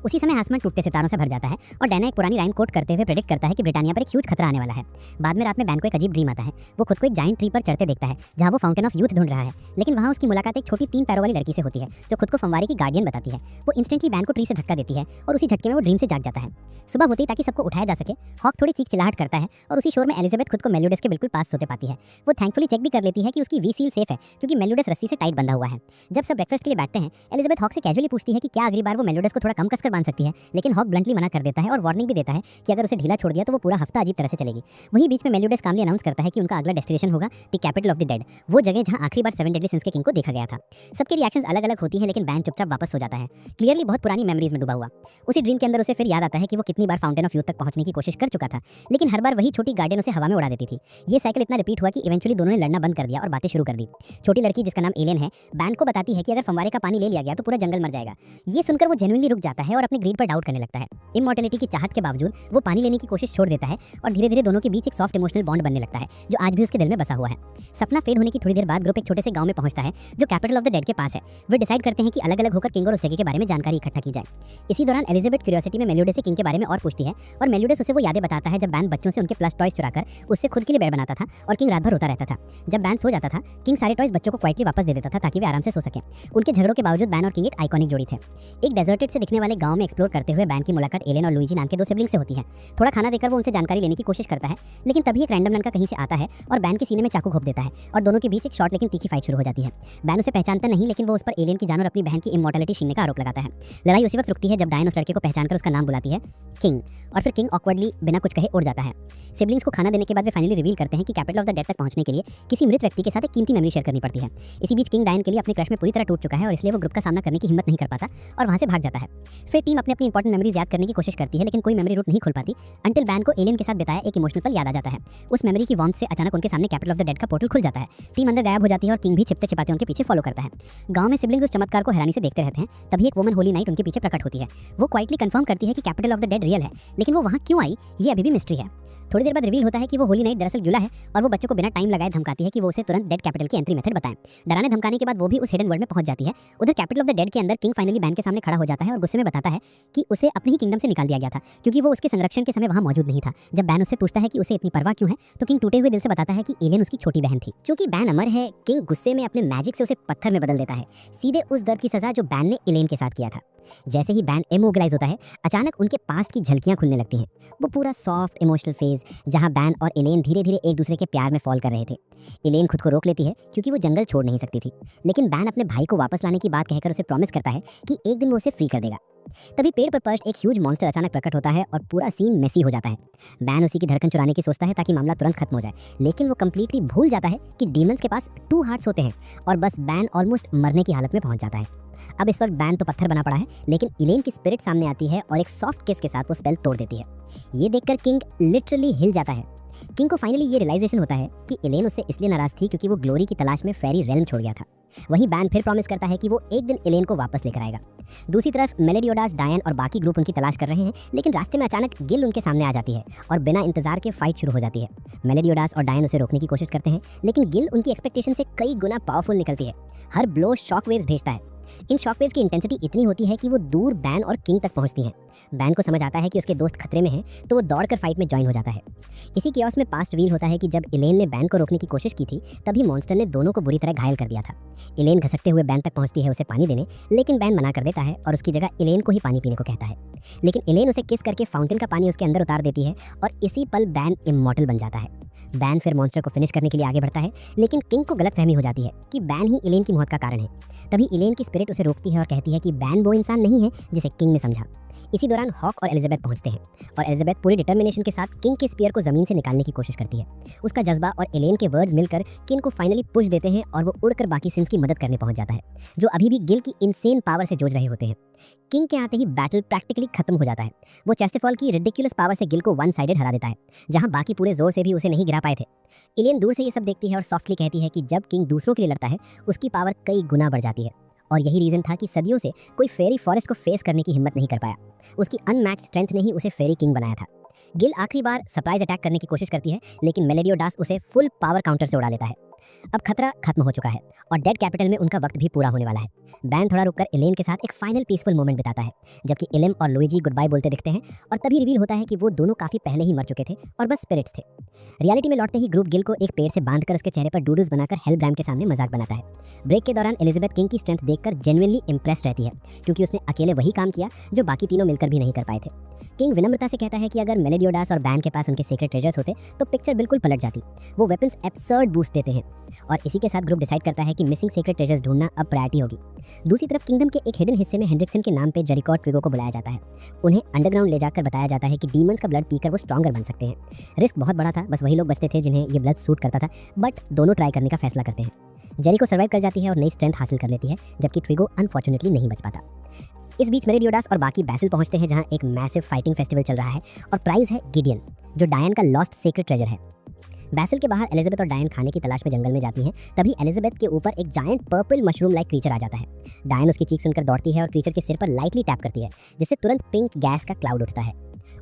उसी समय आसमान टूटते सितारों से भर जाता है और डायना एक पुरानी राइम कोट करते हुए प्रेडिक्ट करता है कि ब्रिटानिया पर एक ह्यूज खतरा आने वाला है। बाद में रात में बैन को एक अजीब ड्रीम आता है। वो खुद को एक जायंट ट्री पर चढ़ते देखता है जहां वो फाउंटेन ऑफ यूथ ढूंढ रहा है, लेकिन वहां उसकी मुलाकात एक छोटी 3 पैरों वाली लड़की से होती है जो खुद को फंवारे की गार्डियन बताती है। वो इंस्टेंटली बैन को ट्री से धक्का देती है और उसी झटके में वो ड्रीम से जाग जाता है। सुबह होती ताकि सबको उठाया जा सके, हॉक थोड़ी चीख चिल्लाहट करता है और उसी शोर में एलिजाबेथ खुद को मेलियोडस के बिल्कुल पास सोते पाती है। वो थैंकफुली चेक भी कर लेती है कि उसकी वी सील सेफ है क्योंकि मेलियोडस रस्सी से टाइट बंधा हुआ है। जब सब ब्रेकफास्ट के लिए बैठते हैं, एलिजाबेथ हॉक से कैजुअली पूछती है कि क्या अगली बार वो मेलियोडस को थोड़ा कम कसकर बांध सकती है, लेकिन हॉक ब्लंटली मना कर देता है और वार्निंग भी देता है कि अगर उसे ढीला छोड़ दिया तो वो पूरा हफ्ता अजीब तरह से चलेगी। वहीं बीच में मेलियोडस कामली अनाउंस करता है कि उनका अगला डेस्टिनेशन होगा the capital of the dead, वो जगह जहां आखिरी बार 7 डेडली सिंस के किंग को देखा गया था। सबके रिएक्शंस अलग अलग होती हैं लेकिन बैन चुपचाप वापस हो जाता है, क्लियरली बहुत पुरानी मेमोरीज में डूबा हुआ। उसी ड्रीम के अंदर उसे फिर याद आता है कि वो कितनी बार फाउंटेन ऑफ यूथ तक पहुंचने की कोशिश कर चुका था, लेकिन हर बार वही छोटी गार्डियन उसे हवा में उड़ा देती थी। ये साइकिल इतना रिपीट हुआ कि इवेंचुअली दोनों ने लड़ना बंद कर दिया और बातें शुरू कर दी। छोटी लड़की जिसका नाम एलियन है, बैन को बताती है कि अगर फंवारे का पानी ले लिया गया तो पूरा जंगल मर जाएगा। ये सुनकर वो जेन्युइनली रुक जाता है और अपने ग्रीड पर डाउट करने लगता है। इमॉर्टैलिटी की चाहत के बावजूद वो पानी लेने की कोशिश छोड़ देता है और धीरे धीरे दोनों के बीच एक सॉफ्ट इमोशनल बॉन्ड बनने लगता है जो आज भी उसके दिल में बसा हुआ है। सपना फेड होने की थोड़ी देर बाद ग्रुप एक छोटे से गांव में पहुंचता है जो कैपिटल ऑफ द डेड के पास है। वे डिसाइड करते हैं कि अलग अलग होकर किंग और उस जगह के बारे में जानकारी इकट्ठा की जाए। इसी दौरान एलिजाबेथ क्यूरियोसिटी में मेलियोडस से किंग के बारे में और पूछती है और मेलियोडस उसे वो यादें बताता है जब बैन बच्चों से उनके प्लस टॉयज चुराकर उससे खुद के लिए बेड बनाता था और किंग रात भर रोता रहता था। जब बैन सो जाता था, किंग सारे टॉयज बच्चों को क्वाइटली वापस दे देता था ताकि वे आराम से सो सकें। उनके झगड़ों के बावजूद बैन और किंग एक आइकॉनिक जोड़ी थे। एक डेजर्टेड से दिखने वाले गांव में एक्सप्लोर करते हुए बैन की मुलाकात एलेन और लुइजी नाम के 2 सिबलिंग से होती है। थोड़ा खाना देकर वो उनसे जानकारी लेने की कोशिश करता है, लेकिन तभी एक रैंडम लड़का कहीं से आता है और बैन के सीने में चाकू घोंप देता है और दोनों के बीच एक शॉर्ट लेकिन तीखी फाइट शुरू हो जाती है। बैन उसे पहचानता नहीं, लेकिन वो उस पर एलियन की जान और अपनी बहन की इमॉर्टैलिटी छीनने का आरोप लगाता है। लड़ाई उसी वक्त रुकती है जब डायन उस लड़के को पहचानकर उसका नाम बुलाती है किंग, और फिर किंग ऑकवर्डली बिना कुछ कहे उड़ जाता है। सिबलिंग्स को खाना देने के बाद वे फाइनली रिवील करते हैं कि कैपिटल ऑफ द डेड तक पहुंचने के लिए किसी मृत व्यक्ति के साथ एक कीमती मेमोरी शेयर करनी पड़ती है। इसी बीच किंग डायन के लिए अपने क्रश में पूरी तरह टूट चुका है और इसलिए वो ग्रुप का सामना करने की हिम्मत नहीं कर पाता और वहां से भाग जाता है। फिर टीम अपनी इंपॉर्टेंट मेमोरीज याद करने की कोशिश करती है, लेकिन कोई मेमोरी रूट नहीं खुल पाती अंटिल बैन को एलियन के साथ बिताया एक इमोशनल पल याद आ जाता है। उस मेमोरी की वार्मथ से अचानक उनके सामने कैपिटल ऑफ द डेड का पोर्टल खुल जाता है। टीम अंदर गायब हो जाती है और किंग भी छिपते छिपाते उनके पीछे फॉलो करता है। गांव में सिबलिंग्स उस चमत्कार को हैरानी से देखते रहते हैं। तभी एक वुमन होली नाइट उनके पीछे प्रकट होती है। वो क्वाइटली कंफर्म करती है कि capital of the dead real है, लेकिन वो वहां क्यों आई ये अभी भी मिस्ट्री है। थोड़ी देर बाद रिवील होता है कि वो होली नाइट दरअसल ग्यूला है और वो बच्चों को बिना टाइम लगाए धमकाती है कि वो उसे तुरंत डेड कैपिटल की एंट्री मेथड बताएं। डराने धमकाने के बाद वो भी उस हिडन वर्ल्ड में पहुंच जाती है। उधर कैपिटल ऑफ द डेड के अंदर किंग फाइनली बैन के सामने खड़ा हो जाता है और गुस्से में बताता है कि उसे अपनी ही किंगडम से निकाल दिया गया था क्योंकि वो उसके संरक्षण के समय वहां मौजूद नहीं था। जब बैन उससे पूछता है कि उसे इतनी परवाह क्यों है, तो किंग टूटे हुए दिल से बताता है कि एलियन उसकी छोटी बहन थी। चूंकि बैन अमर है, किंग गुस्से में अपने मैजिक से उसे पत्थर में बदल देता है, सीधे उस दर्द की सजा जो बैन ने एलियन के साथ किया था। जैसे ही बैन इमोबिलाइज होता है, अचानक उनके पास्ट की झलकियां खुलने लगती हैं। वो पूरा सॉफ्ट इमोशनल फेज जहां बैन और एलेन धीरे धीरे एक दूसरे के प्यार में फॉल कर रहे थे। एलेन खुद को रोक लेती है क्योंकि वो जंगल छोड़ नहीं सकती थी, लेकिन बैन अपने भाई को वापस लाने की बात कहकर उसे प्रॉमिस करता है कि एक दिन वो उसे फ्री कर देगा। तभी पेड़ पर पर्च्ड एक ह्यूज मॉन्स्टर अचानक प्रकट होता है और पूरा सीन मेसी हो जाता है। बैन उसी की धड़कन चुराने की सोचता है ताकि मामला तुरंत खत्म हो जाए, लेकिन वो कंप्लीटली भूल जाता है कि डीमंस के पास 2 हार्ट्स होते हैं और बस बैन ऑलमोस्ट मरने की हालत में पहुंच जाता है। अब इस वक्त बैन तो पत्थर बना पड़ा है, लेकिन एलेन की स्पिरिट सामने आती है और एक सॉफ्ट किस के साथ वो स्पेल तोड़ देती है। ये देखकर किंग लिटरली हिल जाता है। किंग को फाइनली ये रियलाइजेशन होता है कि एलेन उससे इसलिए नाराज थी क्योंकि वो ग्लोरी की तलाश में फेरी रेल्म छोड़ गया था। वहीं बैन फिर प्रॉमिस करता है कि वो एक दिन एलेन को वापस लेकर आएगा। दूसरी तरफ मेलियोडास, डायन और बाकी ग्रुप उनकी तलाश कर रहे हैं, लेकिन रास्ते में अचानक गिल उनके सामने आ जाती है और बिना इंतजार के फाइट शुरू हो जाती है। मेलियोडास और डायन उसे रोकने की कोशिश करते हैं, लेकिन गिल उनकी एक्सपेक्टेशन से कई गुना पावरफुल निकलती है। हर ब्लो शॉक वेव्स भेजता है। इन शॉकवेव्स की इंटेंसिटी इतनी होती है कि वो दूर बैन और किंग तक पहुंचती हैं। बैन को समझ आता है कि उसके दोस्त खतरे में हैं, तो वो दौड़कर फाइट में ज्वाइन हो जाता है। इसी केओस में पास्ट रील होता है कि जब एलेन ने बैन को रोकने की कोशिश की थी, तभी मॉन्स्टर ने दोनों को बुरी तरह घायल कर दिया था। एलेन घसकते हुए बैन तक पहुंचती है उसे पानी देने, लेकिन बैन मना कर देता है और उसकी जगह एलेन को ही पानी पीने को कहता है। लेकिन एलेन उसे किस करके फाउंटेन का पानी उसके अंदर उतार देती है और इसी पल बैन इमॉर्टल बन जाता है। बैन फिर मॉन्स्टर को फिनिश करने के लिए आगे बढ़ता है, लेकिन किंग को गलतफहमी हो जाती है कि बैन ही एलेन की मौत का कारण है। तभी एलेन की स्पिरिट उसे रोकती है और कहती है कि बैन वो इंसान नहीं है जिसे किंग ने समझा। इसी दौरान हॉक और एलिजाबेथ पहुंचते हैं और एलिजाबेथ पूरी डिटर्मिनेशन के साथ किंग के स्पीयर को जमीन से निकालने की कोशिश करती है। उसका जज्बा और एलेन के वर्ड्स मिलकर किंग को फाइनली पुश देते हैं और वो उड़कर बाकी सिंस की मदद करने पहुंच जाता है, जो अभी भी गिल की इनसेन पावर से जूझ रहे होते हैं। किंग के आते ही बैटल प्रैक्टिकली खत्म हो जाता है। वो चेस्टरफॉल की रिडिकुलस पावर से गिल को वन साइडेड हरा देता है, जहां बाकी पूरे जोर से भी उसे नहीं गिरा पाए थे। एलियन दूर से ये सब देखती है और सॉफ्टली कहती है कि जब किंग दूसरों के लिए लड़ता है उसकी पावर कई गुना बढ़ जाती है, और यही रीजन था कि सदियों से कोई फेरी फॉरेस्ट को फेस करने की हिम्मत नहीं कर पाया। उसकी अनमैच्ड स्ट्रेंथ ने ही उसे फेरी किंग बनाया था। गिल आखिरी बार सरप्राइज अटैक करने की कोशिश करती है, लेकिन मेलेडियोडास उसे फुल पावर काउंटर से उड़ा लेता है। अब खतरा खत्म हो चुका है और डेड कैपिटल में उनका वक्त भी पूरा होने वाला है। बैन थोड़ा रुककर एलेन के साथ एक फाइनल पीसफुल मोमेंट बिताता है, जबकि एलेम और लुइजी गुड बाय बोलते दिखते हैं, और तभी रिवील होता है कि वो दोनों काफी पहले ही मर चुके थे और बस स्पिरिट्स थे। रियलिटी में लौटते ही ग्रुप गिल को एक पेड़ से बांधकर उसके चेहरे पर डूडल्स बनाकर हेलब्राम के सामने मजाक बनाता है। ब्रेक के दौरान एलिजाबेथ किंग की स्ट्रेंथ देखकर जेन्युइनली इंप्रेस्ड रहती है, क्योंकि उसने अकेले वही काम किया जो बाकी तीनों मिलकर भी नहीं कर पाए थे। किंग विनम्रता से कहता है कि अगर मेलेडियोडास और बैन के पास उनके सीक्रेट ट्रेजर्स होते तो पिक्चर बिल्कुल पलट जाती। वो वेपन्स एब्सर्ड बूस्ट देते हैं, और इसी के साथ ग्रुप डिसाइड करता है कि मिसिंग सीक्रेट ट्रेजर्स ढूंढना अब प्रायोरिटी होगी। दूसरी तरफ किंगडम के एक हिडन हिस्से में हेंड्रिक्सन के नाम पे जेरिको और ट्विगो को बुलाया जाता है। उन्हें अंडरग्राउंड ले जाकर बताया जाता है कि डीमंस का ब्लड पीकर वो स्ट्रॉन्गर बन सकते हैं। रिस्क बहुत बड़ा था, बस वही लोग बचते थे जिन्हें ये ब्लड सूट करता था, बट दोनों ट्राई करने का फैसला करते हैं। जेरिको सर्वाइव कर जाती है और नई स्ट्रेंथ हासिल कर लेती है, जबकि ट्विगो अनफॉर्चुनेटली नहीं बच पाता। इस बीच मेलेडियोडास और बाकी बैसिल पहुंचते हैं, जहां एक मैसिव फाइटिंग फेस्टिवल चल रहा है और प्राइज है गिडियन, जो डायन का लॉस्ट सीक्रेट ट्रेजर है। बैसिल के बाहर एलिजाबेथ और डायन खाने की तलाश में जंगल में जाती हैं, तभी एलिजाबेथ के ऊपर एक giant purple mushroom like creature आ जाता है। डायन उसकी चीख सुनकर दौड़ती है और क्रीचर के सिर पर लाइटली टैप करती है, जिससे तुरंत पिंक गैस का क्लाउड उठता है।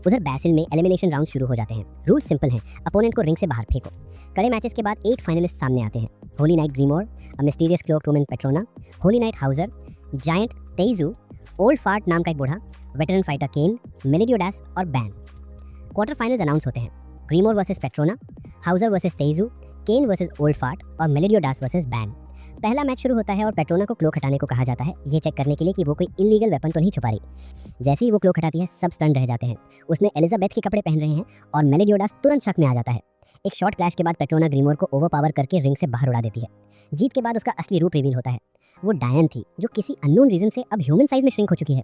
उधर बैसिल में एलिमिनेशन राउंड शुरू हो जाते हैं। रूल सिंपल हैं, अपोनेंट को रिंग से बाहर फेंको। कड़े मैचेस के बाद 8 फाइनलिस्ट सामने आते हैं। Holy knight Grimore, a mysterious cloak woman Petrona, holy knight Howzer, giant Taizoo, old fart नाम का एक बूढ़ा, वेटरन फाइटर केन, मेलेडियोडास और बैन। क्वार्टर फाइनल्स अनाउंस होते हैं। ग्रीमोर वर्सेस पेट्रोना, हाउजर वर्सेस तेइजू, केन वर्सेस ओल्ड फार्ट और मेलेडियोडास वर्सेस बैन। पहला मैच शुरू होता है और पेट्रोना को क्लोक हटाने को कहा जाता है, ये चेक करने के लिए कि वो कोई इलीगल वेपन तो नहीं छुपा रही। जैसे ही वो क्लोक हटाती है, सब स्टन रह जाते हैं। उसने एलिजाबेथ के कपड़े पहन रहे हैं और मेलेडियोडास तुरंत शक में आ जाता है। एक शॉर्ट क्लैश के बाद पेट्रोना ग्रीमोर को ओवरपावर करके रिंग से बाहर उड़ा देती है। जीत के बाद उसका असली रूप रिवील होता है। वो डायन थी, जो किसी अननोन रीजन से अब ह्यूमन साइज में श्रिंक हो चुकी है।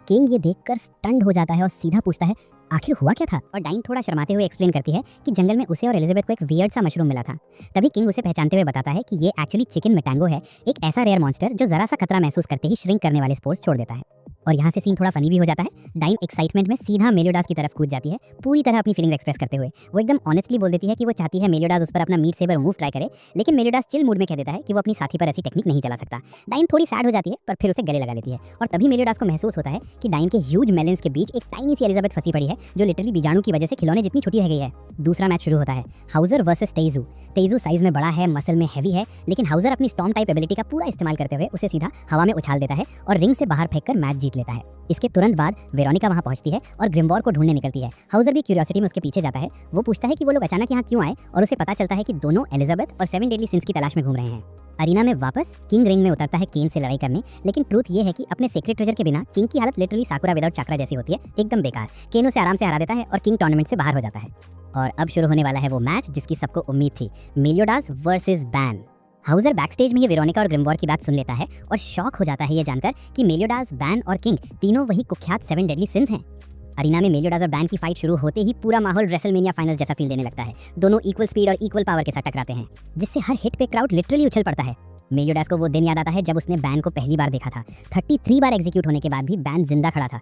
किंग ये देखकर स्टन्ड हो जाता है और सीधा पूछता है, आखिर हुआ क्या था? और डाइन थोड़ा शर्माते हुए एक्सप्लेन करती है कि जंगल में उसे और एलिजाबेथ को एक वियर्ड सा मशरूम मिला था। तभी किंग उसे पहचानते हुए बताता है कि ये एक्चुअली चिकन मेटांगो है, एक ऐसा रेयर मॉन्स्टर जो जरा सा खतरा महसूस करते ही श्रिंक करने वाले स्पोर्स छोड़ देता है। और यहाँ से सीन थोड़ा फनी भी हो जाता है। डाइन एक्साइटमेंट में सीधा मेलियोडास की तरफ कूद जाती है, पूरी तरह अपनी फीलिंग्स एक्सप्रेस करते हुए। वो एकदम ऑनेस्टली बोल देती है कि वो चाहती है मेलियोडास उस पर अपना मीट सेबर मूव ट्राई करे, लेकिन मेलियोडास चिल मूड में कह देता है कि वो अपनी साथी पर ऐसी टेक्निक नहीं चला सकता। डाइन थोड़ी सैड हो जाती है, पर फिर उसे गले लगा लेती है, और तभी मेलियोडास को महसूस होता है कि डाइन के ह्यूज मेलेंस के बीच एक टाइनी सी एलिजाबेथ फंसी पड़ी है, जो लिटरली बीजाणु की वजह से खिलौने जितनी छोटी रह गई है। दूसरा मैच शुरू होता है। Howzer versus Taizoo. Taizoo size में बड़ा है, मसल में हैवी है, लेकिन हाउजर अपनी स्टॉर्म टाइप एबिलिटी का पूरा इस्तेमाल करते हुए उसे सीधा हवा में उछाल देता है और रिंग से बाहर फेंककर मैच जीत लेता है। इसके तुरंत बाद वेरोनिका वहां पहुंचती है और ग्रिम्बोर को ढूंढने निकलती है। हाउजर भी क्यूरियोसिटी में उसके पीछे जाता है। वो पूछता है कि वो लोग अचानक यहाँ क्यों आए, और उसे पता चलता है कि दोनों एलिजाबेथ और 7 डेडली सिंस की तलाश में घूम रहे हैं। अरीना में वापस किंग रिंग में उतरता है केन से लड़ाई करने, लेकिन ट्रूथ ये है कि अपने सीक्रेट ट्रेजर के बिना किंग की हालत लिटरली साकुरा विदाउट चक्रा जैसी होती है, एकदम बेकार। केन उसे आराम से हरा देता है और किंग टूर्नामेंट से बाहर हो जाता है। और अब शुरू होने वाला है वो मैच जिसकी सबको उम्मीद थी, मेलियोडास वर्सेस बैन। हाउजर बैकस्टेज में ये वेरोनिका और ग्रिम्बोर की बात सुन लेता है और शॉक हो जाता है ये जानकर कि मेलियोडास, बैन और किंग तीनों वही कुख्यात 7 डेडली सिंस हैं। अरीना में मेलियोडास और बैन की फाइट शुरू होते ही पूरा माहौल रेसलमेनिया फाइनल्स जैसा फील देने लगता है। दोनों इक्वल स्पीड और इक्वल पावर के साथ टकराते हैं, जिससे हर हिट पे क्राउड लिटरली उछल पड़ता है। मेलियोडास को वो दिन याद आता है जब उसने बैन को पहली बार देखा था। 33 बार एग्जीक्यूट होने के बाद भी बैन जिंदा खड़ा था।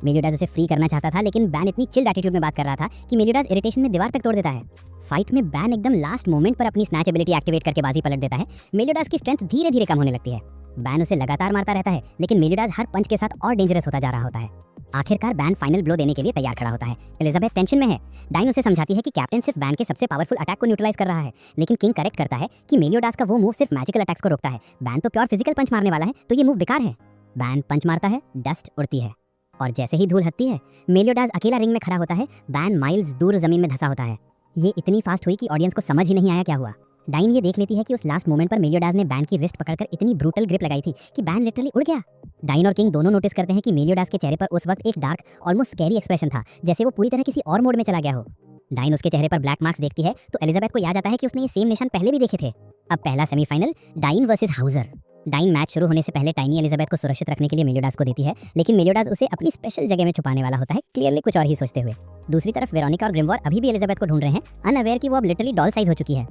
मेलियोडास उसे फ्री करना चाहता था, लेकिन बैन इतनी चिल्ड एटीट्यूड में बात कर रहा था कि मेलियोडास इरिटेशन में दीवार तक तोड़ देता है। फाइट में बैन एकदम लास्ट मोमेंट पर अपनी स्नैच एबिलिटी एक्टिवेट करके बाजी पलट देता है। मेलियोडास की स्ट्रेंथ धीरे धीरे कम होने लगती है। बैन उसे लगातार मारता रहता है, लेकिन मेलियोडास हर पंच के साथ और डेंजरस होता जा रहा होता है। आखिरकार बैन फाइनल ब्लो देने के लिए तैयार खड़ा होता है। एलिजाबेथ टेंशन में है। डाइन उसे समझाती है कि कैप्टन सिर्फ बैन के सबसे पावरफुल अटैक को न्यूट्रलाइज कर रहा है, लेकिन किंग करेक्ट करता है कि मेलियोडास का वो मूव सिर्फ मैजिकल अटैक्स को रोकता है। बैन तो प्योर फिजिकल पंच मारने वाला है, तो ये मूव बेकार है। बैन पंच मारता है, डस्ट उड़ती है, और जैसे ही धूल हटती है, मेलियोडास अकेला रिंग में खड़ा होता है। बैन माइल्स दूर जमीन में धंसा होता है। ये इतनी फास्ट हुई कि ऑडियंस को समझ ही नहीं आया क्या हुआ। डाइन ये देख लेती है कि उस लास्ट मोमेंट पर मेलियोडास ने बैन की रिस्ट पकड़कर इतनी ब्रूटल ग्रिप लगाई थी कि बैन लिटरली उड़ गया। डाइन और किंग दोनों नोटिस करते हैं कि मेलियोडास के चेहरे पर उस वक्त एक डार्क, ऑलमोस्ट स्कैरी एक्सप्रेशन था, जैसे वो पूरी तरह किसी और मोड में चला गया हो। डाइन उसके चेहरे पर ब्लैक मार्क्स देखती है तो एलिजाबेथ को याद आता है कि उसने ये सेम निशान पहले भी देखे थे। अब पहला semifinal, Diane versus Howzer. Diane match शुरू होने से पहले टाइनी एलिजाबेथ को सुरक्षित रखने के लिए मेलियोडास को देती है, लेकिन मेलियोडास उसे अपनी स्पेशल जगह में छुपाने वाला होता है, क्लियरली कुछ और ही सोचते हुए। दूसरी तरफ वेरोनिका और ग्रिमवॉर अभी भी एलिजाबेथ को ढूंढ रहे हैं, अनअवेयर कि वो अब लिटरली डॉल साइज हो चुकी है।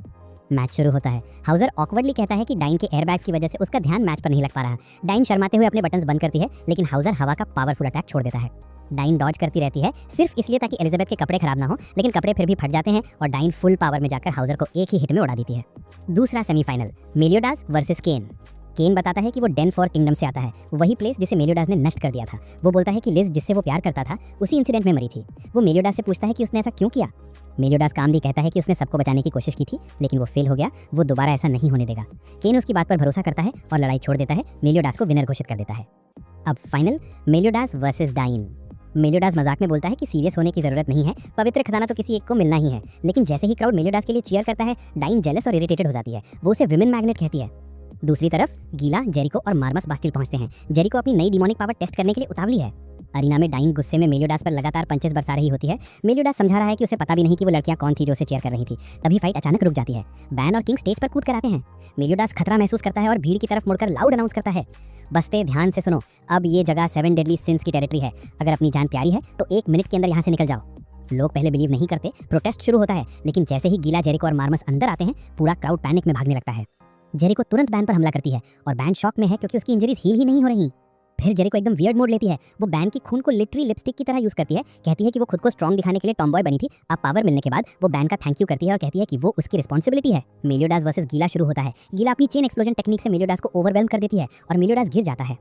मैच शुरू होता है। हाउजर ऑकवर्डली कहता है कि डाइन के एयरबैग्स की वजह से उसका ध्यान मैच पर नहीं लग पा रहा। डाइन शर्माते हुए अपने बटन्स बंद करती है, लेकिन हाउजर हवा का पावरफुल अटैक छोड़ देता है। डाइन डॉज करती रहती है सिर्फ इसलिए ताकि एलिजाबेथ के कपड़े खराब ना हो, लेकिन कपड़े फिर भी फट जाते हैं और डाइन फुल पावर में जाकर हाउजर को एक ही हिट में उड़ा देती है। दूसरा सेमीफाइनल, मेलियोडास वर्सेस केन। केन बताता है कि वो डेन फॉर किंगडम से आता है, वही प्लेस जिसे मेलियोडास ने नष्ट कर दिया था। वो बोलता है कि लिज जिससे वो प्यार करता था उसी इंसिडेंट में मरी थी। वो मेलियोडास से पूछता है कि उसने ऐसा क्यों किया। मेलियोडास कामली कहता है कि उसने सबको बचाने की कोशिश की थी, लेकिन वो फेल हो गया, वो दोबारा ऐसा नहीं होने देगा। केन उसकी बात पर भरोसा करता है और लड़ाई छोड़ देता है, मेलियोडास को विनर घोषित कर देता है। अब फाइनल, मेलियोडास वर्सेस डाइन। मेलियोडास मजाक में बोलता है कि सीरियस होने की जरूरत नहीं है, पवित्र खजाना तो किसी एक को मिलना ही है। लेकिन जैसे ही क्राउड मेलियोडास के लिए चीयर करता है, डाइन जेलस और इरिटेटेड हो जाती है। वो उसे विमेन मैग्नेट कहती है। दूसरी तरफ गीला, जेरिको और मार्मस बास्टिल पहुंचते हैं। जेरिको अपनी नई डिमोनिक पावर टेस्ट करने के लिए उतावली है। अरीना में डाइन गुस्से में मेलियोडास पर लगातार पंचेस बरसा रही होती है। मेलियोडास समझा रहा है कि उसे पता भी नहीं कि वो लड़कियां कौन थी जो उसे चेयर कर रही थी। तभी फाइट अचानक रुक जाती है। बैन और किंग स्टेज पर कूद कर आते हैं। मेलियोडास खतरा महसूस करता है और भीड़ की तरफ मुड़कर लाउड अनाउंस करता है, बस्ते ध्यान से सुनो, अब ये जगह 7 डेडली सिंस की टेरिटरी है। अगर अपनी जान प्यारी है तो 1 मिनट के अंदर यहाँ से निकल जाओ। लोग पहले बिलीव नहीं करते, प्रोटेस्ट शुरू होता है, लेकिन जैसे ही गीला, जेरिको और मार्मस अंदर आते हैं, पूरा क्राउड पैनिक में भागने लगता है। जेरिको तुरंत बैन पर हमला करती है और बैन शॉक में है क्योंकि उसकी इंजरीज हील ही नहीं हो रही। फिर जेरिको एकदम वियर्ड मोड लेती है। वो बैन की खून को लिटरली लिपस्टिक की तरह यूज करती है। कहती है कि वो खुद को स्ट्रॉन्ग दिखाने के लिए टॉमबॉय बनी थी। अब पावर मिलने के बाद वो बैन का थैंक यू करती है और कहती है कि वो उसकी रिस्पॉन्सिबिलिटी है। मेलियोडास वर्सेस गीला शुरू होता है। गीला अपनी चेन एक्सप्लोजन टेक्निक से मेलियोडास को ओवरवेल्म कर देती है और मेलियोडास गिर जाता है।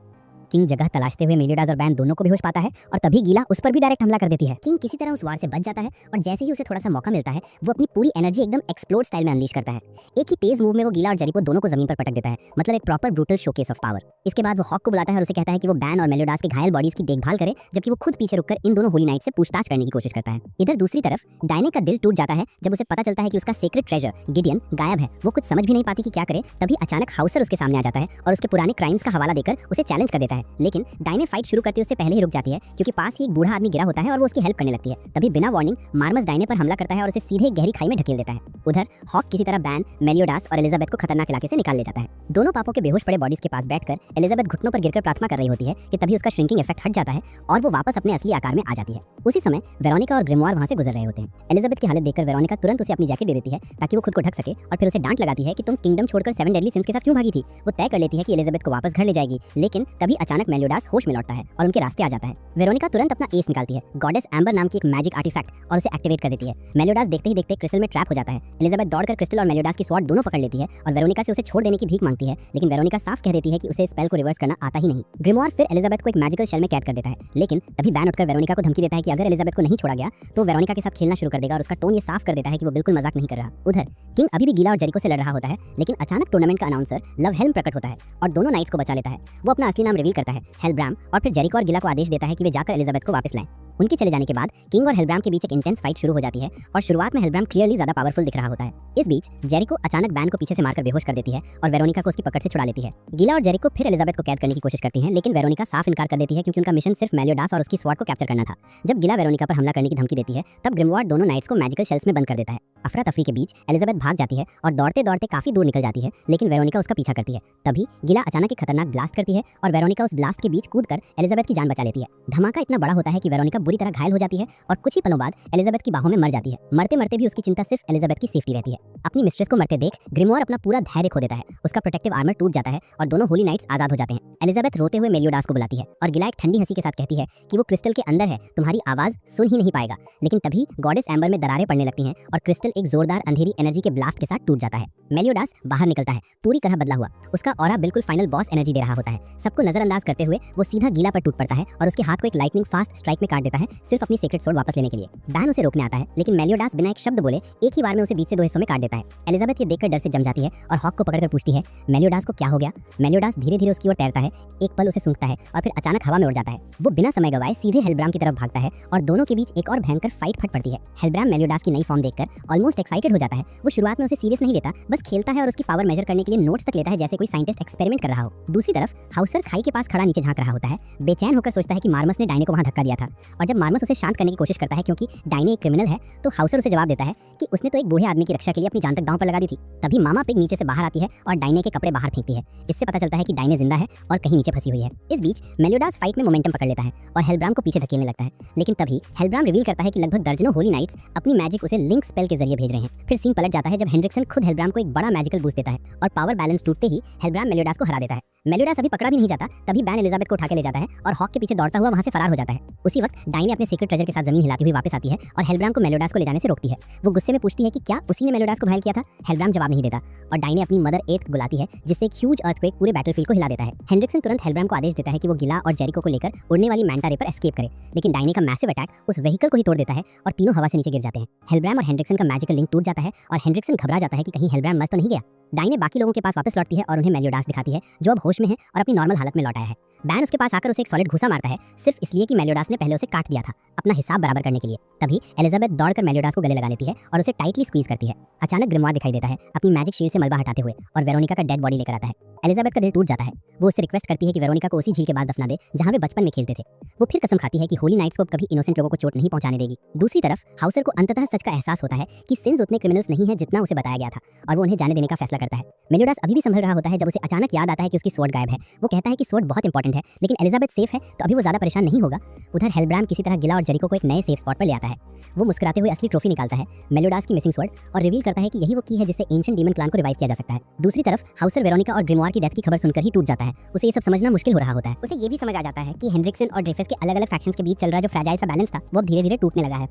किंग जगह तलाशते हुए मेलियोडास और बैन दोनों को बेहोश पाता है और तभी गीला उस पर भी डायरेक्ट हमला कर देती है। किंग किसी तरह उस वार से बच जाता है और जैसे ही उसे थोड़ा सा मौका मिलता है, वो अपनी पूरी एनर्जी एकदम एक्सप्लोड स्टाइल में अनलीश करता है। एक ही तेज मूव में वो गीला और जेरिको दोनों को जमीन पर पटक देता है, मतलब एक proper brutal showcase of power. इसके बाद वो हॉक को बुलाता है और उसे कहता है कि वो बैन और मेलियोडास के घायल बॉडीज की देखभाल करे, जबकि वो खुद पीछे रुककर इन दोनों होली नाइट से पूछताछ करने की कोशिश करता है। इधर दूसरी तरफ डायने का दिल टूट जाता है जब उसे पता चलता है कि उसका सीक्रेट ट्रेजर गिडियन गायब है। वो कुछ समझ भी नहीं पाती कि क्या करे। तभी अचानक हाउसर उसके सामने आ जाता है और उसके पुराने क्राइम्स का हवाला देकर उसे चैलेंज कर देता है। लेकिन डायने फाइट शुरू करते उससे पहले ही रुक जाती है क्योंकि पास ही एक बूढ़ा आदमी गिरा होता है और वो उसकी हेल्प करने लगती है। तभी बिना वार्निंग मार्मस डायने पर हमला करता है और उसे सीधे गहरी खाई में ढकेल देता है। उधर हॉक किसी तरह बैन, मेलियोडास और एलिजाबेथ को खतरनाक इलाके से निकाल ले जाता है। दोनों पापों के बेहोश पड़े बॉडीज के पास बैठकर एलिजाबेथ घुटनों पर गिरकर प्रार्थना कर रही होती है कि तभी उसका श्रिंकिंग इफेक्ट हट जाता है और वो वापस अपने असली आकार में आ जाती है। उसी समय वेरोनिका और ग्रिमवार वहां से गुजर रहे होते हैं। एलिजाबेथ की हालत देखकर वेरोनिका तुरंत उसे अपनी जैकेट दे देती है ताकि वो खुद को ढक सके और फिर उसे डांट लगाती है कि तुम किंगडम छोड़कर 7 डेडली सिंस के साथ क्यों भागी थी। वो तय कर लेती है कि एलिजाबेथ को वापस घर ले जाएगी, लेकिन तभी अचानक मेलियोडास होश में लौटता है और उनके रास्ते आ जाता है। वेरोनिका तुरंत अपना एस निकालती है, गॉडेस एम्बर नाम की एक मैजिक आर्टिफैक्ट, और उसे एक्टिवेट कर देती है। मेलियोडास देखते ही देखते क्रिस्टल में ट्रैप हो जाता है। एलिजाबेथ दौड़कर क्रिस्टल और मेलियोडास की स्वॉर्ड दोनों पकड़ लेती है और वेरोनिका से उसे छोड़ देने की भीख मांगती है, लेकिन वेरोनिका साफ कह देती है कि उसे स्पेल को रिवर्स करना आता ही नहीं। ग्रिमवार फिर एलिजाबेथ को एक मैजिकल शेल में कैद कर देता है, लेकिन तभी बैन उठकर वेरोनिका को धमकी देता है कि अगर एलिजाबेथ को नहीं छोड़ा गया तो वेरोनिका के साथ खेलना शुरू कर देगा और उसका टोन ये साफ कर देता है कि वो बिल्कुल मजाक नहीं कर रहा। उधर किंग अभी भी गीला और जेरिको से लड़ रहा होता है, लेकिन अचानक टूर्नामेंट का अनाउंसर लव हेल्म प्रकट होता है और दोनों नाइट्स को बचा लेता है। वो अपना असली नाम रिवील करता है, हेलब्राम, और फिर जेरिको और गीला को आदेश देता है कि वे जाकर एलिजाबेथ को वापस लाएं। उनके चले जाने के बाद किंग और हेलब्राम के बीच एक इंटेंस फाइट शुरू हो जाती है और शुरुआत में हेलब्राम क्लियरली ज्यादा पावरफुल दिख रहा होता है। इस बीच जेरिको अचानक बैन को पीछे से मारकर बेहोश कर देती है और वेरोनिका को उसकी पकड़ से छुड़ा लेती है। गीला और जेरिको फिर एलिजाबेथ को कैद करने की कोशिश करती हैं, लेकिन वेरोनिका साफ इनकार कर देती है क्योंकि उनका मिशन सिर्फ मेलियोडास और उसकी स्वॉर्ड को कैप्चर करना था। जब गीला वेरोनिका पर हमला करने की धमकी देती है, तब ग्रिमवार दोनों नाइट्स को मैजिकल शेल्स में बंद कर देता है। अफरा तफरी के बीच एलिजाबेथ भाग जाती है और दौड़ते दौड़ते काफी दूर निकल जाती है, लेकिन वेरोनिका उसका पीछा करती है। तभी गीला अचानक एक खतरनाक ब्लास्ट करती है और वेरोनिका उस ब्लास्ट के बीच कूदकर एलिजाबेथ की जान बचा लेती है। धमाका इतना बड़ा होता है कि वेरोनिका बुरी तरह घायल हो जाती है और कुछ ही पलों बाद एलिजाबेथ की बाहों में मर जाती है। मरते मरते भी उसकी चिंता सिर्फ एलिजाबेथ की सेफ्टी रहती है। अपनी मिस्ट्रेस को मरते देख ग्रिमवार अपना पूरा धैर्य खो देता है। उसका प्रोटेक्टिव आर्मर टूट जाता है और दोनों होली नाइट्स आजाद हो जाते हैं। एलिजाबेथ रोते हुए मेलियोडास को बुलाती है और गीला एक ठंडी हंसी के साथ कहती है कि वो क्रिस्टल के अंदर है, तुम्हारी आवाज सुन ही नहीं पाएगा। लेकिन तभी गॉडेस एम्बर में दरारें पड़ने लगती हैं और क्रिस्टल एक जोरदार अंधेरी एनर्जी के ब्लास्ट के साथ टूट जाता है। मेलियोडास बाहर निकलता है, पूरी तरह बदला हुआ। उसका ऑरा बिल्कुल फाइनल बॉस एनर्जी दे रहा होता है। सबको नजरअंदाज करते हुए वो सीधा गीला पर टूट पड़ता है और उसके हाथ को एक लाइटनिंग फास्ट स्ट्राइक में काट देता है, सिर्फ अपनी सीक्रेट सोर्ड वापस लेने के लिए। बैन उसे रोकने आता है, लेकिन मेलियोडास बिना एक शब्द बोले एक ही बार में उसे बीच से 2 हिस्सों में काट देता है। एलिजाबेथ ये देखकर डर से जम जाती है और हॉक को पकड़कर पूछती है, मेलियोडास को क्या हो गया? मेलियोडास धीरे धीरे उसकी ओर तैरता है, एक पल उसे सूंघता है और फिर अचानक हवा में उड़ जाता है। वो बिना समय गवाए सीधे हेलब्राम की तरफ भागता है और दोनों के बीच एक और भयंकर फाइट फट पड़ती है। हेलब्राम मेलियोडास की नई फॉर्म देखकर ऑलमोस्ट एक्साइटेड हो जाता है। वो शुरुआत में उसे सीरियस नहीं लेता, बस खेलता है और उसकी पावर मेजर करने के लिए नोट्स तक लेता है, जैसे कोई साइंटिस्ट एक्सपेरिमेंट कर रहा हो। दूसरी तरफ हाउसर खाई के पास खड़ा नीचे झांक रहा होता है, बेचैन होकर सोचता है कि मार्मस ने डायने को वहां धक्का दिया था और जब मार्मस उसे शांत करने की कोशिश करता है क्योंकि डाइने एक क्रिमिनल है, तो हाउसर उसे जवाब देता है कि उसने तो एक बूढ़े आदमी की रक्षा के लिए अपनी जान तक दांव पर लगा दी थी। तभी मामा पिग नीचे से बाहर आती है और डाइने के कपड़े बाहर फेंकती है। इससे पता चलता है कि डाइने जिंदा है और कहीं नीचे फंसी हुई है। इस बीच मेलियोडास फाइट में मोमेंटम पकड़ लेता है और हेलब्राम को पीछे धकेलने लगता है, लेकिन तभी हेलब्राम रिवील करता है कि लगभग दर्जनों होली नाइट्स अपनी मैजिक उसे लिंक स्पेल के जरिए भेज रहे हैं। फिर सीन पलट जाता है जब हेंड्रिक्सन खुद हेलब्राम को एक बड़ा मैजिकल बूस्ट देता है और पावर बैलेंस टूटते ही हेलब्राम मेलियोडास को हरा देता है। मेलियोडास अभी पकड़ा भी नहीं जाता तभी बैन एलिजाबेथ को उठा के ले जाता है और हॉक के पीछे दौड़ता हुआ वहां से फरार हो जाता है। उसी वक्त डाइने अपने सीक्रेट ट्रेजर के साथ जमीन हिलाती हुई वापस आती है और हेलब्राम को मेलियोडास को ले जाने से रोकती है। वो गुस्से में पूछती है कि क्या उसी ने मेलियोडास को घायल किया था। हेलब्राम जवाब नहीं देता और डाइने अपनी मदर एर्थ बुलाती है, जिससे एक ह्यूज अर्थक्वेक पूरे बैटलफील्ड को हिला देता है। हेंड्रिक्सन तुरंत हेलब्राम को आदेश देता है कि वो गिला और जेरिको को लेकर उड़ने वाली मैंटा रे पर एस्केप करे, लेकिन डाइने का मैसिव अटैक उस व्हीकल को ही तोड़ देता है और तीनों हवा से नीचे गिर जाते हैं। हेलब्राम और हेंड्रिक्सन का मैजिकल लिंक टूट जाता है और हेंड्रिक्सन घबरा जाता है कि कहीं हेलब्राम मर तो नहीं गया। डाइने बाकी लोगों के पास वापस लौटती है और उन्हें मेलियोडास दिखाती है, जो अब होश में है और अपनी नॉर्मल हालत में लौट आया है। बैन उसके पास आकर उसे एक सॉलिड घुसा मारता है, सिर्फ इसलिए कि मेलियोडास ने पहले उसे काट दिया था, अपना हिसाब बराबर करने के लिए। तभी एलिजाबेथ दौड़कर मेलियोडास को गले लगा लेती है और उसे टाइटली स्क्वीज करती है। अचानक ग्रिमवार दिखाई देता है अपनी मैजिक शील्ड से मलबा हटाते हुए और वेरोनिका का डेड बॉडी लेकर आता है। एलिजाबेथ का दिल टूट जाता है। वो उससे रिक्वेस्ट करती है कि वेरोनिका को उसी झील के पास दफना दे जहां वे बचपन में खेलते थे। वो फिर कसम खाती है कि होली नाइट्स को अब कभी इनोसेंट लोगों को चोट नहीं पहुंचाने देगी। दूसरी तरफ हाउसर को अंततः सच का एहसास होता है कि सिंस उतने क्रिमिनल्स नहीं है जितना उसे बताया गया था और वो उन्हें जाने देने का फैसला करता है। मेलियोडास अभी भी संभल रहा होता है जब उसे अचानक याद आता है कि उसकी स्वॉर्ड गायब है। वो कहता है कि स्वॉर्ड बहुत इंपॉर्टेंट है, लेकिन एलिजाबेथ सेफ है तो अभी वो ज्यादा परेशान नहीं होगा। उधर हेलब्राम किसी तरह गिला और जेरिको को एक नए सेफ स्पॉट पर ले आता है। वो मुस्कुराते हुए असली ट्रॉफी निकालता है, मेलियोडास की मिसिंग स्वॉर्ड, और रिवील करता है कि यही वो की है जिससे एंशिएंट डीमन क्लान को रिवाइव किया जा सकता है। दूसरी तरफ हाउसर वेरोनिका और ग्रिमवार की डेथ की खबर सुनकर ही टूट जाता है। उसे ये सब समझना मुश्किल हो रहा होता है। उसे ये भी समझ आ जाता है कि हेंड्रिक्सन और ड्रेफस के अलग अलग फैक्शंस के बीच चल रहा जो फ्रैजाइल सा बैलेंस था वो अब धीरे धीरे टूटने लगा है।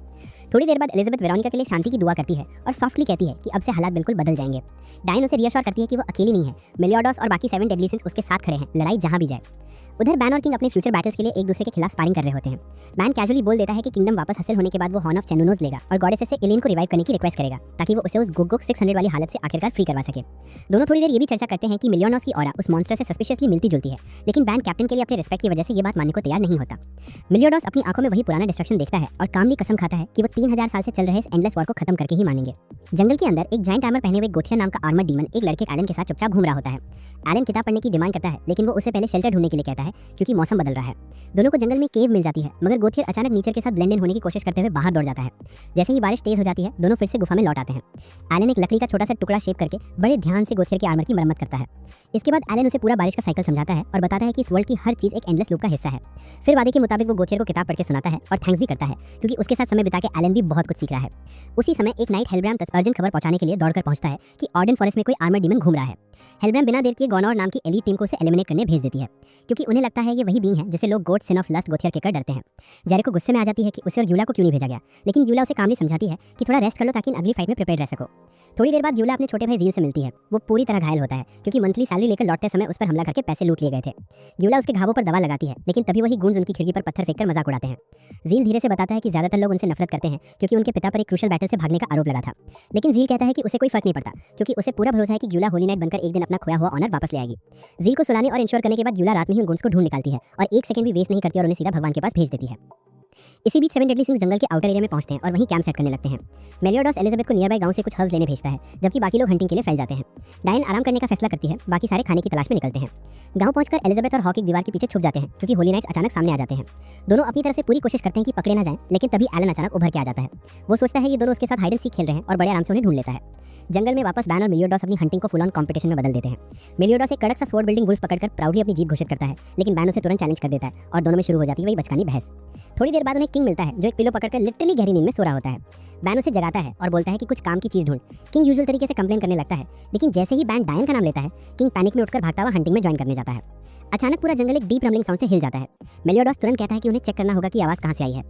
थोड़ी देर बाद एलिजाबेथ वेरोनिका के लिए शांति की दुआ करती है और सॉफ्टली कहती है कि अब से हालात बिल्कुल बदल जाएंगे। डाइन उसे रियश्योर करती है कि वो अकेली नहीं है, मेलियोडास और बाकी 7 डेडली सिंस उसके साथ खड़े हैं, लड़ाई जहां भी जाए। उधर बैन और किंग अपने फ्यूचर बैटल्स के लिए एक दूसरे के खिलाफ स्पारिंग कर रहे होते हैं। बैन कैजुअली बोल देता है कि किंगडम वापस हासिल होने के बाद वो हॉर्न ऑफ चेनुनोज लेगा और गॉडेसेस से एलेन को रिवाइव करने की रिक्वेस्ट करेगा ताकि वो उसे उस गुगुक 600 वाली हालत से आखिरकार फ्री करवा सके। दोनों थोड़ी देर ये भी चर्चा करते हैं कि मिलियनॉस की ऑरा उस मॉन्स्टर से सस्पिशियसली मिलती जुलती है, लेकिन बैन कैप्टन के लिए अपने रिस्पेक्ट की वजह से ये बात मानने को तैयार नहीं होता। मिलियोडास अपनी आंखों में वही पुराना डिस्ट्रक्शन देखता है और कामली कसम खाता है कि वो 3000 साल से चल रहे इस एंडलेस वॉर को खत्म करके ही मानेंगे। जंगल के अंदर एक जायंट आर्मर पहने हुए गोथिया नाम का आर्मर डीमन एक लड़के एलन के साथ चुपचाप घूम रहा होता है। एलन किताब पढ़ने की डिमांड करता है, लेकिन वो उससे पहले शेल्टर ढूंढने के लिए कहता है क्योंकि मौसम बदल रहा है। दोनों को जंगल में केव मिल जाती है, मगर गोथियर अचानक नेचर के साथ ब्लेंड इन होने की कोशिश करते हुए बाहर दौड़ जाता है। जैसे ही बारिश तेज हो जाती है, दोनों फिर से गुफा में लौट आते हैं। एलन एक लकड़ी का छोटा सा टुकड़ा शेप करके बड़े ध्यान से गोथियर के आर्मर की मरम्मत करता है। इसके बाद एलन उसे पूरा बारिश का साइकिल समझाता है और बताता है कि इस वर्ल्ड की हर चीज एक एंडलेस लूप का हिस्सा है। फिर वादे के मुताबिक वो गोथियर को किताब पढ़ के सुनाता है और थैंक्स भी करता है क्योंकि उसके साथ समय बिता के एलन भी बहुत कुछ सीख रहा है। उसी समय एक नाइट हेलब्राम तक अर्जेंट खबर पहुंचाने के लिए दौड़कर पहुंचता है कि ऑर्डन फॉरेस्ट में कोई आर्मर डीमन घूम रहा है। हेलब्राम बिना देर किए गॉनोर नाम की एलीट टीम को उसे एलिमिनेट करने भेज देती है क्योंकि उन्हें लगता है ये वही बीइंग है जिसे लोग गोड सिन ऑफ लस्ट गोथियर कहकर डरते हैं। जेरिको गुस्से में आ जाती है कि उसे और यूला को क्यों नहीं भेजा गया, लेकिन यूला उसे कामली समझाती है कि थोड़ा रेस्ट कर लो ताकि इन अगली फाइट में प्रिपेयर रह सको। थोड़ी देर बाद यूला अपने छोटे भाई जील से मिलती है। वो पूरी तरह घायल होता है क्योंकि मंथली सैलरी लेकर लौटते समय उस पर हमला करके पैसे लूट लिए गए थे। यूला उसके घावों पर दवा लगाती है, लेकिन तभी वही गूंज उनकी खिड़की पर पत्थर फेंककर मजाक उड़ाते हैं। जील धीरे से बताता है कि ज्यादातर लोग उनसे नफरत करते हैं क्योंकि उनके पिता पर एक क्रूशल बैटल से भागने का आरोप लगा था, लेकिन जील कहता है कि उसे कोई फर्क नहीं पड़ता क्योंकि उसे पूरा भरोसा है कि यूला होली नाइट बनकर एक दिन अपना खोया हुआ ऑनर वापस ले आएगी। जील को सुलाने और इंश्योर करने के बाद यूला रात में ही उन गुंड्स को ढूंढ निकालती है और एक सेकंड भी वेस्ट नहीं करती और उन्हें सीधा भगवान के पास भेज देती है। इसी बीच 7 डेडली सिंस जंगल के आउटर एरिया में पहुंचते हैं और वहीं कैंप सेट करने लगते हैं। मेलियोडास एलिजाबेथ को नियर बाय गांव से कुछ हर्ब्स लेने भेजता है, जबकि बाकी लोग हंटिंग के लिए फैल जाते हैं। डायन आराम करने का फैसला करती है, बाकी सारे खाने की तलाश में निकलते हैं। गांव पहुंचकर एलिजाबेथ और हॉक एक दीवार के पीछे छुप जाते हैं क्योंकि होली नाइट्स अचानक सामने आ जाते हैं। दोनों अपनी तरफ से पूरी कोशिश करते हैं कि पकड़े ना जाएं, लेकिन तभी एलन अचानक उभर के आ जाता है। वो सोचता है ये दोनों उसके साथ हाइड एंड सीक खेल रहे हैं और बड़े आराम से उन्हें ढूंढ लेता है। जंगल में वापस बैन और मेलियोडास अपनी हंटिंग को फुल ऑन कंपटीशन में बदल देते हैं। मेलियोडास एक कड़क सा स्वॉर्ड बिल्डिंग वुल्फ पकड़कर प्राउडली अपनी जीत घोषित करता है, लेकिन बैन उसे तुरंत चैलेंज कर देता है और दोनों में शुरू हो जाती है वही बचकानी बहस। थोड़ी देर बाद उन्हें किंग मिलता है जो एक पिलो पकड़कर लिटरली गहरी नींद में सो रहा होता है। बैन उसे जगाता है और बोलता है कि कुछ काम की चीज ढूंढ। किंग यूजुअल तरीके से कंप्लेन करने लगता है, लेकिन जैसे ही बैन डायन का नाम लेता है, किंग पैनिक में उठकर भागता हुआ हंटिंग में ज्वाइन करने जाता है। अचानक पूरा जंगल एक डीप रम्बलिंग साउंड से हिल जाता है। मेलियोडास तुरंत कहता है कि उन्हें चेक करना होगा कि आवाज कहां से आई है।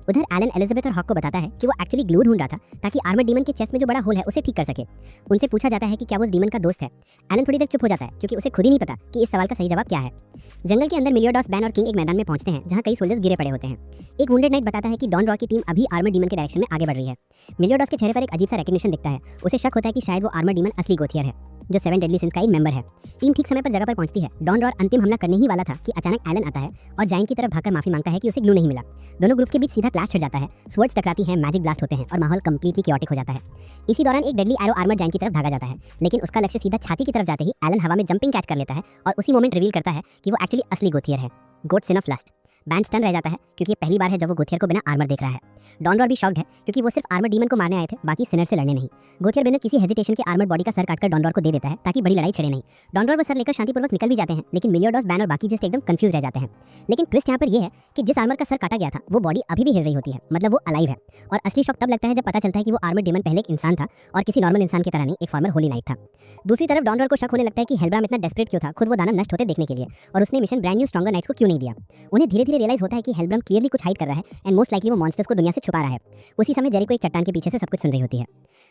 उधर एलन एलिजाबेथ और हॉक को बताता है कि वो एक्चुअली ग्लू ढूंढ रहा था ताकि आर्मर डीमन के चेस्ट में जो बड़ा होल है उसे ठीक कर सके। उनसे पूछा जाता है कि क्या वो उस डीमन का दोस्त है। एलन थोड़ी देर चुप हो जाता है क्योंकि उसे खुद ही नहीं पता कि इस सवाल का सही जवाब क्या है। जंगल के अंदर मेलियोडास, बैन और किंग एक मैदान में पहुंचते हैं जहां कई सोल्जर्स गिरे पड़े होते हैं। एक वुंडेड नाइट बताता है कि डॉन रॉ की टीम अभी आर्मर डीमन के डायरेक्शन में आगे बढ़ रही है। मेलियोडास के चेहरे पर एक अजीब सा रिकग्निशन दिखता है। उसे शक होता है कि शायद वो आर्मर डीमन असली गोथियर है जो 7 डेडली सिंस का एक मेंबर है। टीम ठीक समय पर जगह पर पहुंचती है। डॉन रॉ अंतिम हमला करने ही वाला था कि अचानक एलन आता है और जायंट की तरफ भागकर माफी मांगता है कि उसे ग्लू नहीं मिला। दोनों ग्रुप्स के बीच सीधा क्लैश छिड़ जाता है। स्वर्ड्स टकराती हैं, मैजिक ब्लास्ट होते हैं और माहौल कंप्लीटली chaotic हो जाता है। इसी दौरान एक डेडली एरो आर्मर जायंट की तरफ भागा जाता है, लेकिन उसका लक्ष्य सीधा छाती की तरफ जाते ही एलन हवा में जंपिंग कैच कर लेता है और उसी मोमेंट रिवील करता है कि वो एक्चुअली असली गोथियर है, goat sin of lust. Ban stun रह जाता है क्योंकि ये पहली बार है जब वो गोथियर को बिना आर्मर देख रहा है। डॉनडोर भी शॉक्ड है क्योंकि वो सिर्फ आर्मर डीमन को मारने आए थे, बाकी सिनर से लड़ने नहीं। गोथियर बिना किसी हेजिटेशन के आर्मर बॉडी का सर काटकर डॉनडोर को दे देता है ताकि बड़ी लड़ाई छेड़े नहीं। डॉनडोर वो सर लेकर शांतिपूर्वक निकल भी जाते हैं, लेकिन मेलियोडॉस, बैन और बाकी जस्ट एकदम कंफ्यूज रह जाते हैं। लेकिन ट्विस्ट यहाँ पर ये है कि जिस आर्मर का सर काटा गया था वो बॉडी अभी भी हिल रही होती है, मतलब वो अलाइव है। और असली शॉक तब लगता है जब पता चलता है कि वो आर्मर डीमन पहले एक इंसान था और किसी नॉर्मल इंसान की तरह नहीं, एक फॉर्मर होली नाइट था। दूसरी तरफ डॉनडोर को शक होने लगता है कि हेल्ब्राम इतना डेस्परेट क्यों था खुद वो दानव नष्ट होते देखने के लिए, और उसने mission brand new stronger knights को क्यों नहीं दिया। उन्हें धीरे धीरे रियलाइज होता है कि हेल्ब्राम क्लियरली कुछ हाइड कर रहा है एंड मोस्ट लाइकली वो मॉन्स्टर्स को दुनिया से छुपा रहा है। उसी समय जेरिको एक चट्टान के पीछे से सब कुछ सुन रही होती है।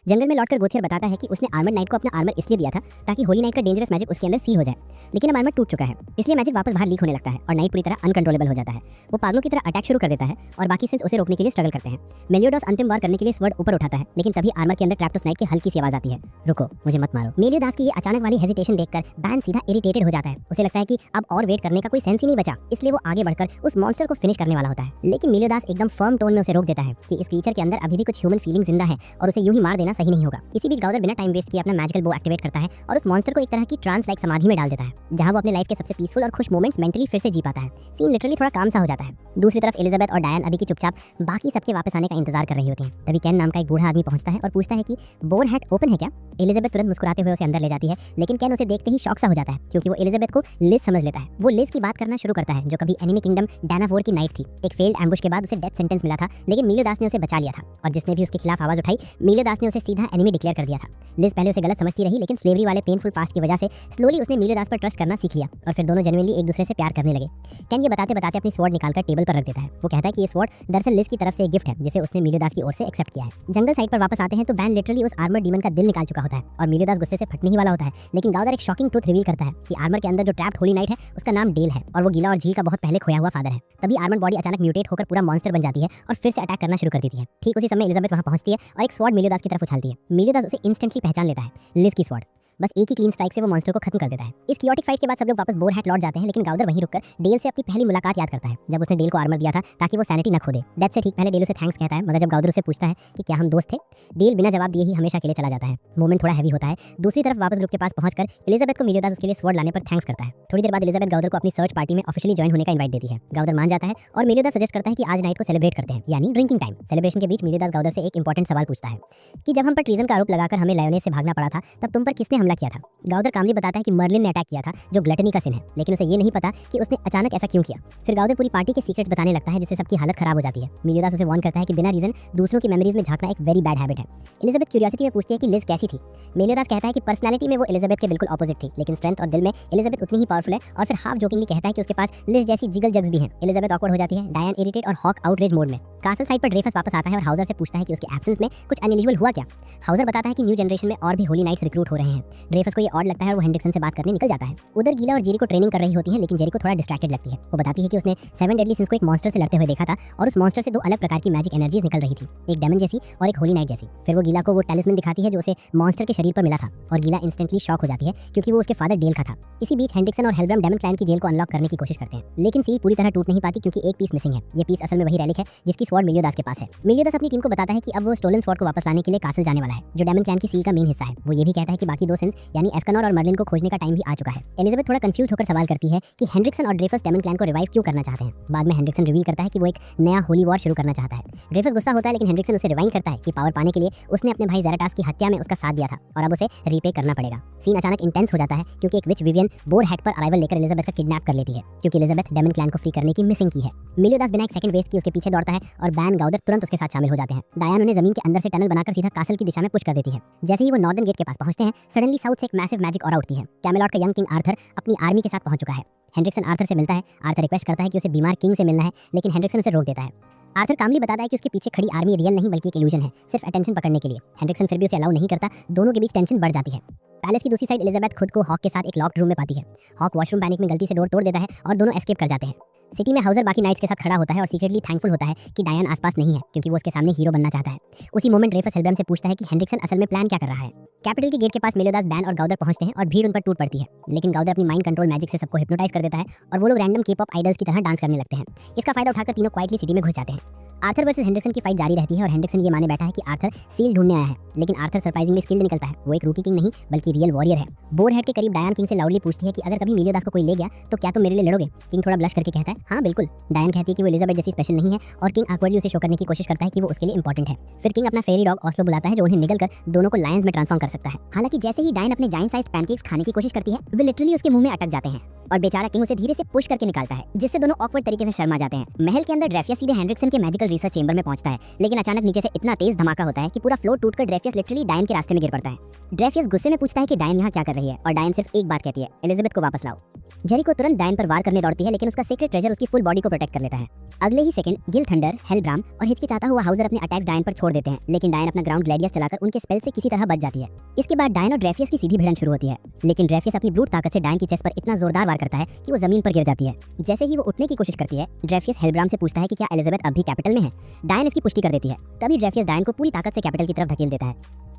जंगल में लौटकर गोथियर बताता है कि उसने आर्मर नाइट को अपना आर्मर इसलिए दिया था ताकि होली नाइट का डेंजरस मैजिक उसके अंदर सील हो जाए, लेकिन अब आर्मर टूट चुका है, इसलिए मैजिक वापस बाहर लीक होने लगता है और नाइट पूरी तरह अनकंट्रोलेबल हो जाता है। वो पागलों की तरह अटैक शुरू कर देता है और बाकी सिंस उसे रोकने के लिए स्ट्रगल करते हैं। मेलियोडॉस अंतिम वार करने के लिए स्वॉर्ड ऊपर उठाता है, लेकिन तभी आर्मर के अंदर ट्रैप्टोस नाइट की हल्की सी आवाज आती है, रुको मुझे मत मारो। मेलियोडॉस की ये अचानक वाली हेजिटेशन देखकर बैन सीधा इरिटेटेड हो जाता है। उसे लगता है कि अब और वेट करने का कोई सेंस ही नहीं बचा, इसलिए वो आगे बढ़कर उस मॉन्स्टर को फिनिश करने वाला होता है। लेकिन मेलियोडॉस एकदम फर्म टोन में उसे रोक देता है कि इस क्रीचर के अंदर अभी भी कुछ ह्यूमन फीलिंग जिंदा है और उसे यूं ही मार देना सही नहीं होगा। इसी बीच गाउदर बिना टाइम वेस्ट किए अपना मैजिकल बो एक्टिवेट करता है और उस मॉन्स्टर को एक तरह की ट्रांस लाइक समाधि में डाल देता है, जहां वो अपने लाइफ के सबसे पीसफुल और खुश मोमेंट्स मेंटली फिर से जी पाता है। सीन लिटरली थोड़ा काम सा हो जाता है। दूसरी तरफ एलिजाबेथ और डायन अभी की चुपचाप बाकी सबके वापस आने का इंतजार कर रही होती हैं। तभी कैन नाम का एक बूढ़ा आदमी पहुंचता है और पूछता है कि बोर हैट ओपन है क्या। एलिजाबेथ तुरंत मुस्कुराते हुए उसे अंदर ले जाती है, लेकिन कैन उसे देखते ही शॉक सा हो जाता है क्योंकि वो एलिजाबेथ को लिज समझ लेता है। वो लिज की बात करना शुरू करता है जो कभी एनिमी किंगडम डानाफोर की नाइट थी। एक फेल्ड एम्बुश के बाद उसे डेथ सेंटेंस मिला था, लेकिन मेलियोडॉस ने उसे बचा लिया था और जिसने भी उसके खिलाफ आवाज उठाई मेलियोडॉस ने उसे सीधा एनिमी डिक्लेयर कर दिया था। लिज पहले उसे गलत समझती रही, लेकिन स्लेवरी वाले पेनफुल पास्ट की वजह से स्लोली उसने मेलियोडॉस पर ट्रस्ट करना सीख लिया और फिर दोनों जेन्युइनली एक दूसरे से प्यार करने लगे। कैन ये बताते बताते अपनी स्वॉर्ड निकालकर टेबल पर रख देता है। वो कहता है कि ये स्वॉर्ड दरअसल लिज की तरफ से एक गिफ्ट है जिसे उसने मेलियोडॉस की ओर से एक्सेप्ट किया है। जंगल साइड पर वापस आते हैं तो बैन लिटरली उस आर्मर डीमन का दिल निकाल चुका होता है और मेलियोडॉस गुस्से से फटने ही वाला होता है, लेकिन गाउदर एक शॉकिंग ट्रूथ रिवील करता है कि आर्मर के अंदर जो ट्रैप्ड होली नाइट है उसका नाम डेल है और वो गीला और झील का बहुत पहले खोया हुआ फादर है। तभी आर्मर बॉडी अचानक म्यूटेट होकर पूरा मॉन्स्टर बन जाती है और फिर से अटैक करना शुरू कर देती है। ठीक उसी समय एलिजाबेथ वहां पहुंचती है और एक स्वॉर्ड मेलियोडॉस की तरफ उछालती है। मेलियोडॉस उसे इंस्टेंटली पहचान लेता है, लिज की स्वॉर्ड। बस एक ही क्लीन स्ट्राइक से वो मॉन्स्टर को खत्म कर देता है। इस कियोटिक फाइट के बाद सब लोग वापस बोर हैट लौट जाते हैं, लेकिन गाउदर वहीं रुककर डेल से अपनी पहली मुलाकात याद करता है जब उसने डेल को आर्मर दिया था ताकि वो सैनिटी न खो दे। डेथ से ठीक पहले डेल उसे थैंक्स कहता है, मगर जब गाउदर उसे पूछता है कि क्या हम दोस्त थे, डेल बिना जवाब दिए ही हमेशा के लिए चला जाता है। मोमेंट थोड़ा हैवी होता है। दूसरी तरफ वापस ग्रुप के पास पहुंचकर एलिजाबेथ को मेलियोडॉस उसके लिए स्वॉर्ड लाने पर थैंक्स करता है। थोड़ी देर बाद एलिजाबेथ गाउदर को अपनी सर्च पार्टी में ऑफिशियली ज्वाइन होने का इनवाइट देती है। गाउदर मान जाता है और मेलियोडॉस सजेस्ट करता है कि आज नाइट को सेलिब्रेट करते हैं, यानी ड्रिंकिंग टाइम। सेलिब्रेशन के बीच मेलियोडॉस गाउदर से एक इंपॉर्टेंट सवाल पूछता है कि जब हम पर ट्रीजन का आरोप लगाकर हमें लायोनेस से भागना पड़ा था तब तुम पर किसने हमला किया था। गाउदर कामली बताता है कि मर्लिन ने अटैक किया था, जो ग्लटनी का सिन है, लेकिन उसे ये नहीं पता कि उसने अचानक ऐसा क्यों किया। फिर गाउदर पूरी पार्टी के सीक्रेट्स बताने लगता है जिससे सबकी हालत खराब हो जाती है। मेलियोडॉस उसे वार्न करता है कि बिना रीजन दूसरों की मेमोरीज में झांकना एक वेरी बैड हैबिट है। एलिजाबेथ क्यूरियोसिटी में पूछती है कि लिज कैसी थी। मेलियोडॉस कहता है कि पर्सनैलिटी में वो एलिजाबेथ के बिल्कुल ऑपोजिट थी, लेकिन स्ट्रेंथ और दिल में एलिजाबेथ उतनी ही पावरफुल है। और फिर हाफ जोकिंगली कहता है कि उसके पास लिज जैसी जिगल जग्स भी हैं। एलिजाबेथ ऑकवर्ड हो जाती है, डायन इरिटेट और हॉक आउटरेज मोड में। कासल साइड पर ड्रेफस वापस आता है और हाउजर से पूछता है कि उसके एब्सेंस में कुछ अनयूजुअल हुआ क्या। हाउजर बताता है कि न्यू जनरेशन में और भी होली नाइट्स रिक्रूट हो रहे हैं। ड्रेफस को ये ऑड लगता है और वो हेंड्रिक्सन से बात करने निकल जाता है। उधर गीला और जेरिको ट्रेनिंग कर रही होती है, लेकिन जेरिको थोड़ा डिस्ट्रैक्टेड लगती है। वो बताती है कि उसने 7 डेडली सिंस को एक मॉन्स्टर से लड़ते हुए देखा था और उस मॉन्स्टर से 2 अलग प्रकार की मैजिक एनर्जीज निकल रही थी, एक डेमन जैसी और एक होली नाइट जैसी। फिर वो गीला को वो टैलिस्मन दिखाती है जो उसे मॉन्स्टर के शरीर पर मिला था और गीला इंस्टेंटली शॉक हो जाती है क्योंकि वो उसके फादर डेल का था। इसी बीच हेंड्रिक्सन और हेल्ब्राम डेमन क्लैन की जेल को अनलॉक करने की कोशिश करते हैं, लेकिन सील पूरी तरह टूट नहीं पाती क्योंकि एक पीस मिसिंग है। ये पीस असल में वही रेलिक है जिसकी स्वॉर्ड मेलियोडॉस के पास है। मेलियोडॉस अपनी टीम को बताता है कि अब वो स्टोलन स्वॉर्ड को वापस लाने के लिए कासल जाने वाला है, जो डेमन क्लैन की सील का मेन हिस्सा है। वो ये भी कहता है कि बाकी 2 सिंस यानी एस्कनोर और मर्लिन को खोजने का टाइम भी आ चुका है। एलिजाबेथ थोड़ा कंफ्यूज होकर सवाल करती है कि हेंड्रिक्सन और ड्रेफस डेमन क्लैन को रिवाइव क्यों करना चाहते हैं। बाद में हेंड्रिक्सन रिवील करता है कि वो एक नया होली वॉर शुरू करना चाहता है। ड्रेफस गुस्सा होता है, लेकिन हेंड्रिक्सन उसे रिवाइंड करता है कि पावर पाने के लिए उसने अपने भाई ज़ेराटास की हत्या में उसका साथ दिया था और अब उसे रीपे करना पड़ेगा। सीन अचानक इंटेंस हो जाता है क्योंकि एक विच विवियन बोर हेड पर अराइवल लेकर एलिजाबेथ का किडनैप कर लेती है, क्योंकि एलिजाबेथ डेमन क्लैन को फ्री करने की मिसिंग की है। मेलियोडॉस बिना एक सेकंड वेस्ट किए उसके पीछे दौड़ता है और बैन गाउदर तुरंत उसके साथ शामिल हो जाते हैं। डायन उन्हें जमीन के अंदर से टनल बनाकर सीधा कासल की दिशा में पुश कर देती है। जैसे ही वो नॉर्दर्न गेट के पास पहुंचते हैं, सडनली साउथ से एक मैसिव मैजिक ऑरा उठती है। कैमेलॉट का यंग किंग आर्थर अपनी आर्मी के साथ पहुंच चुका है। हेंड्रिक्सन आर्थर से मिलता है। आर्थर रिक्वेस्ट करता है कि उसे बीमार किंग से मिलना है, लेकिन हेंड्रिक्सन उसे रोक देता है। आर्थर कामली बताता है कि उसके पीछे खड़ी आर्मी रियल नहीं बल्कि एक इल्यूजन है, सिर्फ अटेंशन पकड़ने के लिए। हेंड्रिक्सन फिर भी उसे अलाउ नहीं करता। दोनों के बीच टेंशन बढ़ जाती है। पैलेस की दूसरी साइड एलिजाबेथ खुद को हॉक के साथ एक लॉक्ड रूम में पाती है। हॉक वॉशरूम पैनिक में गलती से डोर तोड़ देता है और दोनों एस्केप कर जाते हैं। सिटी में हाउजर बाकी नाइट्स के साथ खड़ा होता है और सीक्रेटली थैंकफुल होता है कि डायन आसपास नहीं है, क्योंकि वो उसके सामने हीरो बनना चाहता है। उसी मोमेंट ड्रेफस हेल्ब्राम से पूछता है कि हेंड्रिक्सन असल में प्लान क्या कर रहा है। कैपिटल के गेट के पास मेलियोडॉस, बैन और गाउदर पहुंचते हैं और भीड़ उन पर टूट पड़ती है, लेकिन गाउदर अपनी माइंड कंट्रोल मैजिक से सबको हिप्नोटाइज कर देता है और वो लोग रैंडम के-पॉप आइडल्स की तरह डांस करने लगते हैं। इसका फायदा उठाकर तीनों क्वाइटली सिटी में घुस जाते हैं। आर्थर वर्सेस हेंड्रिक्सन की फाइट जारी रहती है और हेंड्रिक्सन ये माने बैठा है कि आर्थर सील ढूंढने आया है, लेकिन आर्थर सरप्राइजिंगली स्किल्ड निकलता है। वो एक रूकी किंग नहीं बल्कि रियल वॉरियर है। बोरहेड के करीब डायन किंग से लाउडली पूछती है कि अगर कभी मेलियोदास को कोई ले गया तो क्या तुम मेरे लिए लड़ोगे? किंग थोड़ा ब्लश करके कहता है हाँ बिल्कुल। डायन कहती है कि वो एलिजाबेथ जैसी स्पेशल नहीं है और किंग ऑकवर्डली उसे शो करने की कोशिश करता है कि वो उसके लिए इंपॉर्टेंट है। फिर किंग अपना फेरी डॉग ऑस्लो बुलाता है जो उन्हें निगल कर दोनों को लायंस में ट्रांसफॉर्म कर सकता है। हालांकि जैसे ही डायन अपने जायंट साइज पैनकेक्स खाने की कोशिश करती है वे लिटरली उसके मुंह में अटक जाते हैं और बेचारा किंग उसे धीरे से पुश करके निकालता है, जिससे दोनों ऑकवर्ड तरीके से शर्मा जाते हैं। महल के अंदर ड्रेफियस सीधे हेंड्रिक्सन के मैजिकल रिसर्च चेंबर में पहुंचता है, लेकिन अचानक नीचे से इतना तेज धमाका होता है कि पूरा फ्लोर टूटकर ड्रेफियस लिटरली डायन के रास्ते में गिर पड़ता है। ड्रेफियस गुस्से में पूछता है कि डायन यहाँ क्या कर रही है और डायन सिर्फ एक बात कहती है, एलिजाबेथ को वापस लाओ। जेरिको तुरंत डायन पर वार करने दौड़ती है, लेकिन उसका सीक्रेट ट्रेजर उसकी फुल बॉडी को प्रोटेक्ट कर लेता है। अगले ही सेकंड गिल थंडर, हेलब्राम और हिचकिचाता हुआ हाउजर अपने अटैक्स डायन पर छोड़ देते हैं, लेकिन डायन अपना ग्राउंड ग्लैडियस चलाकर उनके स्पेल से किसी तरह बच जाती है। इसके बाद डायन और ड्रेफियस की सीधी भिड़ंत शुरू होती है, लेकिन ड्रेफियस अपनी ब्रूट ताकत से डायन की चेस्ट पर इतना जोरदार वार करता है कि वो जमीन पर गिर जाती है। जैसे ही वो उठने की कोशिश करती है, ड्रेफियस हेलब्राम से पूछता है कि क्या एलिजाबेथ अब भी कैपिटल में है। डायन इसकी पुष्टि कर देती है। तभी ड्रेफियस डायन को पूरी ताकत से कैपिटल की तरफ धकेल देता है।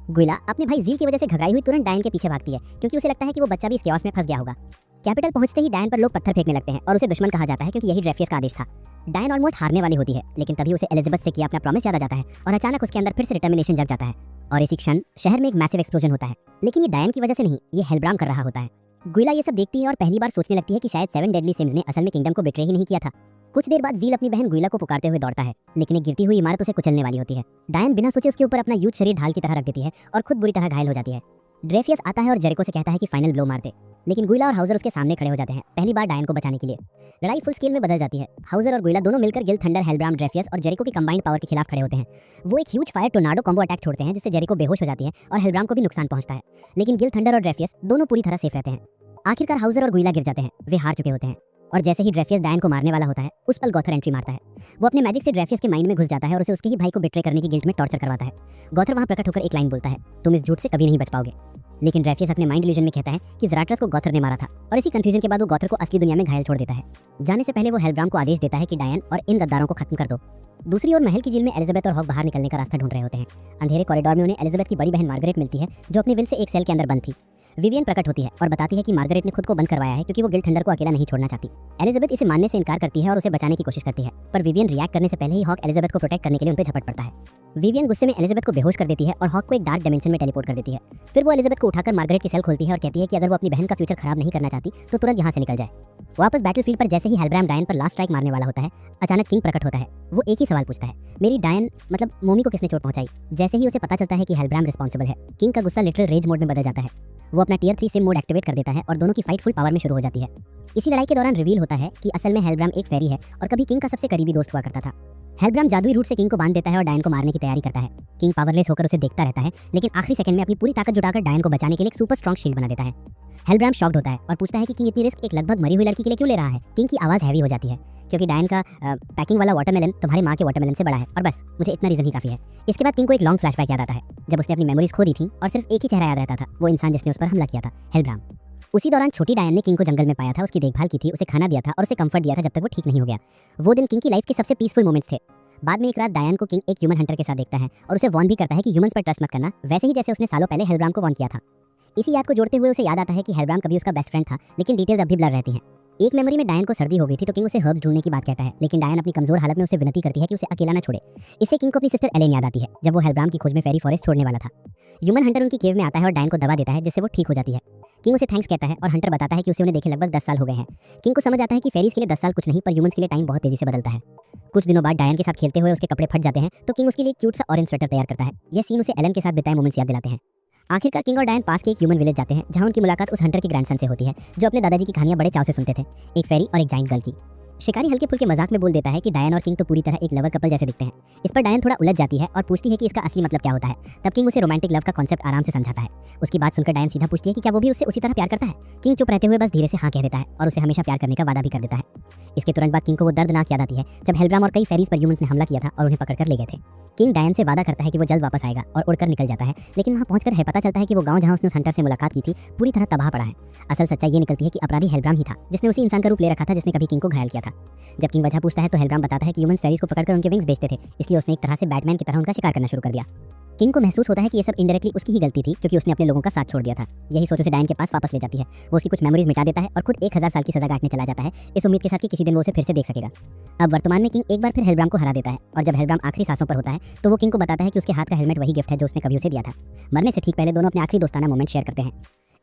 गुइला अपने भाई जील की वजह से घबराई हुई तुरंत डायन के पीछे भागती है, क्योंकि उसे लगता है कि वो बच्चा भी इस केओस में फंस गया होगा। कैपिटल पहुंचते ही डायन पर लोग पत्थर फेंकने लगते हैं और उसे दुश्मन कहा जाता है, क्योंकि यही ड्रेफियस का आदेश था। डायन ऑलमोस्ट हारने वाली होती है, लेकिन तभी उसे एलिजाबेथ से किया अपना प्रॉमिस याद आ जाता है और अचानक उसके अंदर फिर से डिटर्मिनेशन जग जाता है और इसी क्षण शहर में एक मैसिव एक्सप्लोजन होता है। लेकिन ये डायन की वजह से नहीं, ये हेलब्राम कर रहा होता है। गुइला ये सब देखती है और पहली बार सोचने लगती है कि शायद 7 डेडली सिम्स ने असल में किंगडम को बिट्रे ही नहीं किया था। कुछ देर बाद जील अपनी बहन गुइला को पुकारते हुए दौड़ता है, लेकिन एक गिरती हुई इमारत उसे कुचलने वाली होती है। डायन बिना सोचे उसके ऊपर अपना यूथ शरीर ढाल की तरह रख देती है और खुद बुरी तरह घायल हो जाती है। ड्रेफियस आता है और जेरिको से कहता है कि फाइनल ब्लो मार दे, लेकिन गुइला और हाउजर उसके सामने खड़े हो जाते हैं, पहली बार डायन को बचाने के लिए। लड़ाई फुल स्केल में बदल जाती है। हाउजर और गुइला दोनों मिलकर गिल थंडर, हेलब्राम, ड्रेफियस और जेरिको की कंबाइंड पावर के खिलाफ खड़े होते हैं। वो एक huge fire tornado combo attack छोड़ते हैं, जिससे जेरिको बेहोश हो जाती है और हेलब्राम को भी नुकसान पहुंचता है, लेकिन गिल थंडर और ड्रेफियस दोनों पूरी तरह सेफ रहते हैं। आखिरकार हाउजर और गुइला गिर जाते हैं, वे हार चुके होते हैं और जैसे ही ड्रेफियस डायन को मारने वाला होता है, उस पल गॉथर एंट्री मारता है। वो अपने मैजिक से ड्रेफियस के माइंड में घुस जाता है और उसे उसके ही भाई को बिट्रे करने की गिल्ट में टॉर्चर करवाता है। गॉथर वहां प्रकट होकर एक लाइन बोलता है, तुम इस झूठ से कभी नहीं बच पाओगे। लेकिन ड्रेफियस अपने माइंड इल्यूजन में कहता है कि ज़राट्रस को गॉथर ने मारा था और इसी कंफ्यूजन के बाद वो गॉथर को असली दुनिया में घायल छोड़ देता है। जाने से पहले वो हेलब्राम को आदेश देता है कि डायन और इन गद्दारों को खत्म कर दो। दूसरी ओर महल की जेल में एलिजाबेथ और हॉक बाहर निकलने का रास्ता ढूंढ रहे होते हैं। अंधेरे कॉरिडोर में उन्हें एलिजाबेथ की बड़ी बहन मार्गरेट मिलती है, जो अपने विल से एक सेल के अंदर बंद थी। विवियन प्रकट होती है और बताती है कि मार्गरेट ने खुद को बंद करवाया है क्योंकि वो गिल थंडर को अकेला नहीं छोड़ना चाहती। एलिजाबेथ इसे मानने से इनकार करती है और उसे बचाने की कोशिश करती है, पर विवियन रिएक्ट करने से पहले ही हॉक एलिजाबेथ को प्रोटेक्ट करने के लिए उन पर झपट पड़ता है। विवियन गुस्से में एलिजाबेथ को बेहोश कर देती है और हॉक को एक डार्क डायमेंशन में टेलीपोर्ट कर देती है। फिर वो एलिजाबेथ को उठाकर मार्गरेट की सेल खोलती है और कहती है कि अगर वो अपनी बहन का फ्यूचर खराब नहीं करना चाहती तो तुरंत यहाँ से निकल जाए। वापस बैटलफील्ड पर जैसे ही हेलब्राम डायन पर लास्ट स्ट्राइक मारने वाला होता है, अचानक किंग प्रकट होता है। वो एक ही सवाल पूछता है, मेरी डायन मतलब मोमी को किसने चोट पहुंचाई? जैसे ही उसे पता चलता है कि हेलब्राम रिस्पॉन्सिबल है, किंग का गुस्सा लिटरल रेज मोड में बदल जाता है। वो अपना टियर 3 सिम मोड एक्टिवेट कर देता है और दोनों की फाइट फुल पावर में शुरू हो जाती है। इसी लड़ाई के दौरान रिवील होता है कि असल में हेलब्राम एक फेरी है और कभी किंग का सबसे करीबी दोस्त हुआ करता था। हेलब्राम जादुई रूट से किंग को बांध देता है और डायन को मारने की तैयारी करता है। किंग पावरलेस होकर उसे देखता रहता है, लेकिन आखिरी सेकंड में अपनी पूरी ताकत जुटाकर डायन को बचाने के लिए एक सुपर स्ट्रॉन्ग शील्ड बना देता है। हेलब्राम शॉक्ड होता है और पूछता है कि किंग इतनी रिस्क एक लगभग मरी हुई लड़की के लिए क्यों ले रहा है। किंग की आवाज़ हैवी हो जाती है, क्योंकि डायन का पैकिंग वाला वाटरमेलन तुम्हारी माँ के वाटरमेलन से बड़ा है और बस मुझे इतना रीजन ही काफी है। इसके बाद किंग को एक लॉन्ग फ्लैशबैक याद आता है, जब उसने अपनी मेमोरीज खो दी थी और सिर्फ एक ही चेहरा याद रहता था, वो इंसान जिसने उस पर हमला किया था, हेलब्राम। उसी दौरान छोटी डायन ने किंग को जंगल में पाया था, उसकी देखभाल की थी, उसे खाना दिया था और उसे कंफर्ट दिया था जब तक वो ठीक नहीं हो गया। वो दिन किंग की लाइफ के सबसे पीसफुल मोमेंट्स थे। बाद में एक रात डायन को किंग एक ह्यूमन हंटर के साथ देखता है और उसे वॉर्न भी करता है कि ह्यूमंस पर ट्रस्ट मत करना, वैसे ही जैसे उसने सालों पहले हेलब्राम को वॉर्न किया था। इसी याद को जोड़ते हुए उसे याद आता है कि हेलब्राम कभी उसका बेस्ट फ्रेंड था, लेकिन डिटेल्स अभी ब्लर रहती हैं। एक मेमोरी में डायन को सर्दी हो गई थी तो किंग उसे हर्ब्स ढूंढने की बात कहता है, लेकिन डायन अपनी कमजोर हालत में उसे विनती करती है कि उसे अकेला न छोड़े। इससे किंग को अपनी सिस्टर एलेन याद आती है, जब वो हेलब्राम की खोज में फेरी फॉरेस्ट छोड़ने वाला था। ह्यूमन हंटर उनकी केव में आता है और डायन को दवा देता है, जिससे वो ठीक हो जाती है। किंग उसे थैंक्स कहता है और हंटर बताता है कि उसे उन्हें देखे लगभग 10 साल हो गए हैं। किंग को समझ आता है कि फेरीज के लिए 10 साल कुछ नहीं, पर ह्यूमंस के लिए टाइम बहुत तेजी से बदलता है। कुछ दिनों बाद डायन के साथ खेलते हुए उसके कपड़े फट जाते हैं, तो किंग उसके लिए क्यूट सा ऑरेंज स्वेटर तैयार करता है। यह सीन उसे एलन के साथ बिताए मोमेंट्स याद दिलाते हैं। आखिरकार किंग और डायन पास के एक ह्यूमन विलेज जाते हैं, जहां उनकी मुलाकात उस हंटर के ग्रैंडसन से होती है, जो अपने दादाजी की कहानियां बड़े चाव से सुनते थे, एक फेरी और एक जाइंट गर्ल की। शिकारी हल्के फुल्के मजाक में बोल देता है कि डायन और किंग तो पूरी तरह एक लवर कपल जैसे दिखते हैं। इस पर डायन थोड़ा उलझ जाती है और पूछती है कि इसका असली मतलब क्या होता है। तब किंग उसे रोमांटिक लव का कॉन्सेप्ट आराम से समझाता है। उसकी बात सुनकर डायन सीधा पूछती है कि क्या वो भी उससे उसी तरह प्यार करता है। किंग चुप रहते हुए बस धीरे से हाँ कह देता है और उसे हमेशा प्यार करने का वादा भी कर देता है। इसके तुरंत बाद किंग को वो दर्दनाक याद आती है जब हेलब्राम और कई फेरीज पर ह्यूमंस ने हमला किया था और उन्हें पकड़कर ले गए थे। किंग डायन से वादा करता है कि वो जल्द वापस आएगा और उड़कर निकल जाता है, लेकिन वहां पहुंचकर है पता चलता है कि वो गांव जहां उसने उस हंटर से मुलाकात की थी पूरी तरह तबाह पड़ा है। असल सच्चाई ये निकलती है कि अपराधी हेलब्राम ही था, जिसने उसी इंसान का रूप ले रखा था जिसने कभी किंग को घायल किया था। जब किंग वजह पूछता है तो हेलब्राम बताता है कि ह्यूमंस फेरीज को पकड़कर उनके विंग्स बेचते थे, इसलिए उसने एक तरह से बैटमैन की तरह उनका शिकार करना शुरू कर दिया। किंग को महसूस होता है कि ये सब इनडायरेक्टली उसकी ही गलती थी क्योंकि उसने अपने लोगों का साथ छोड़ दिया था। यही सोच उसे डायन के पास वापस ले जाती है। वो उसकी कुछ मेमोरीज मिटा देता है और खुद 1000 साल की सजा काटने चला जाता है, इस उम्मीद के साथ कि किसी दिन वो उसे फिर से देख सकेगा। अब वर्तमान में किंग एक बार फिर हेलब्राम को हरा देता है और जब हेलब्राम आखिरी सांसों पर होता है तो वो किंग को बताता है कि उसके हाथ का हेलमेट वही गिफ्ट है जो उसने कभी उसे दिया था। मरने से ठीक पहले दोनों अपने आखिरी दोस्ताना मोमेंट शेयर करते हैं।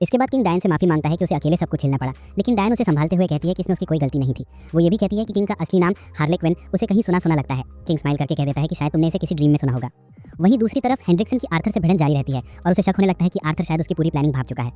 इसके बाद किंग डायन से माफी मांगता है कि उसे अकेले सब कुछ झेलना पड़ा, लेकिन डायन उसे संभालते हुए कहती है कि इसमें उसकी कोई गलती नहीं थी। वो ये भी कहती है कि किंग का असली नाम हार्ले क्विन उसे कहीं सुना सुना लगता है। किंग स्माइल करके कह देता है कि शायद तुमने इसे किसी ड्रीम में सुना होगा। वहीं दूसरी तरफ हेंड्रिक्सन की आर्थर से भिड़न जारी रहती है और उसे शक होने लगता है कि आर्थर शायद उसकी पूरी प्लानिंग भाग चुका है।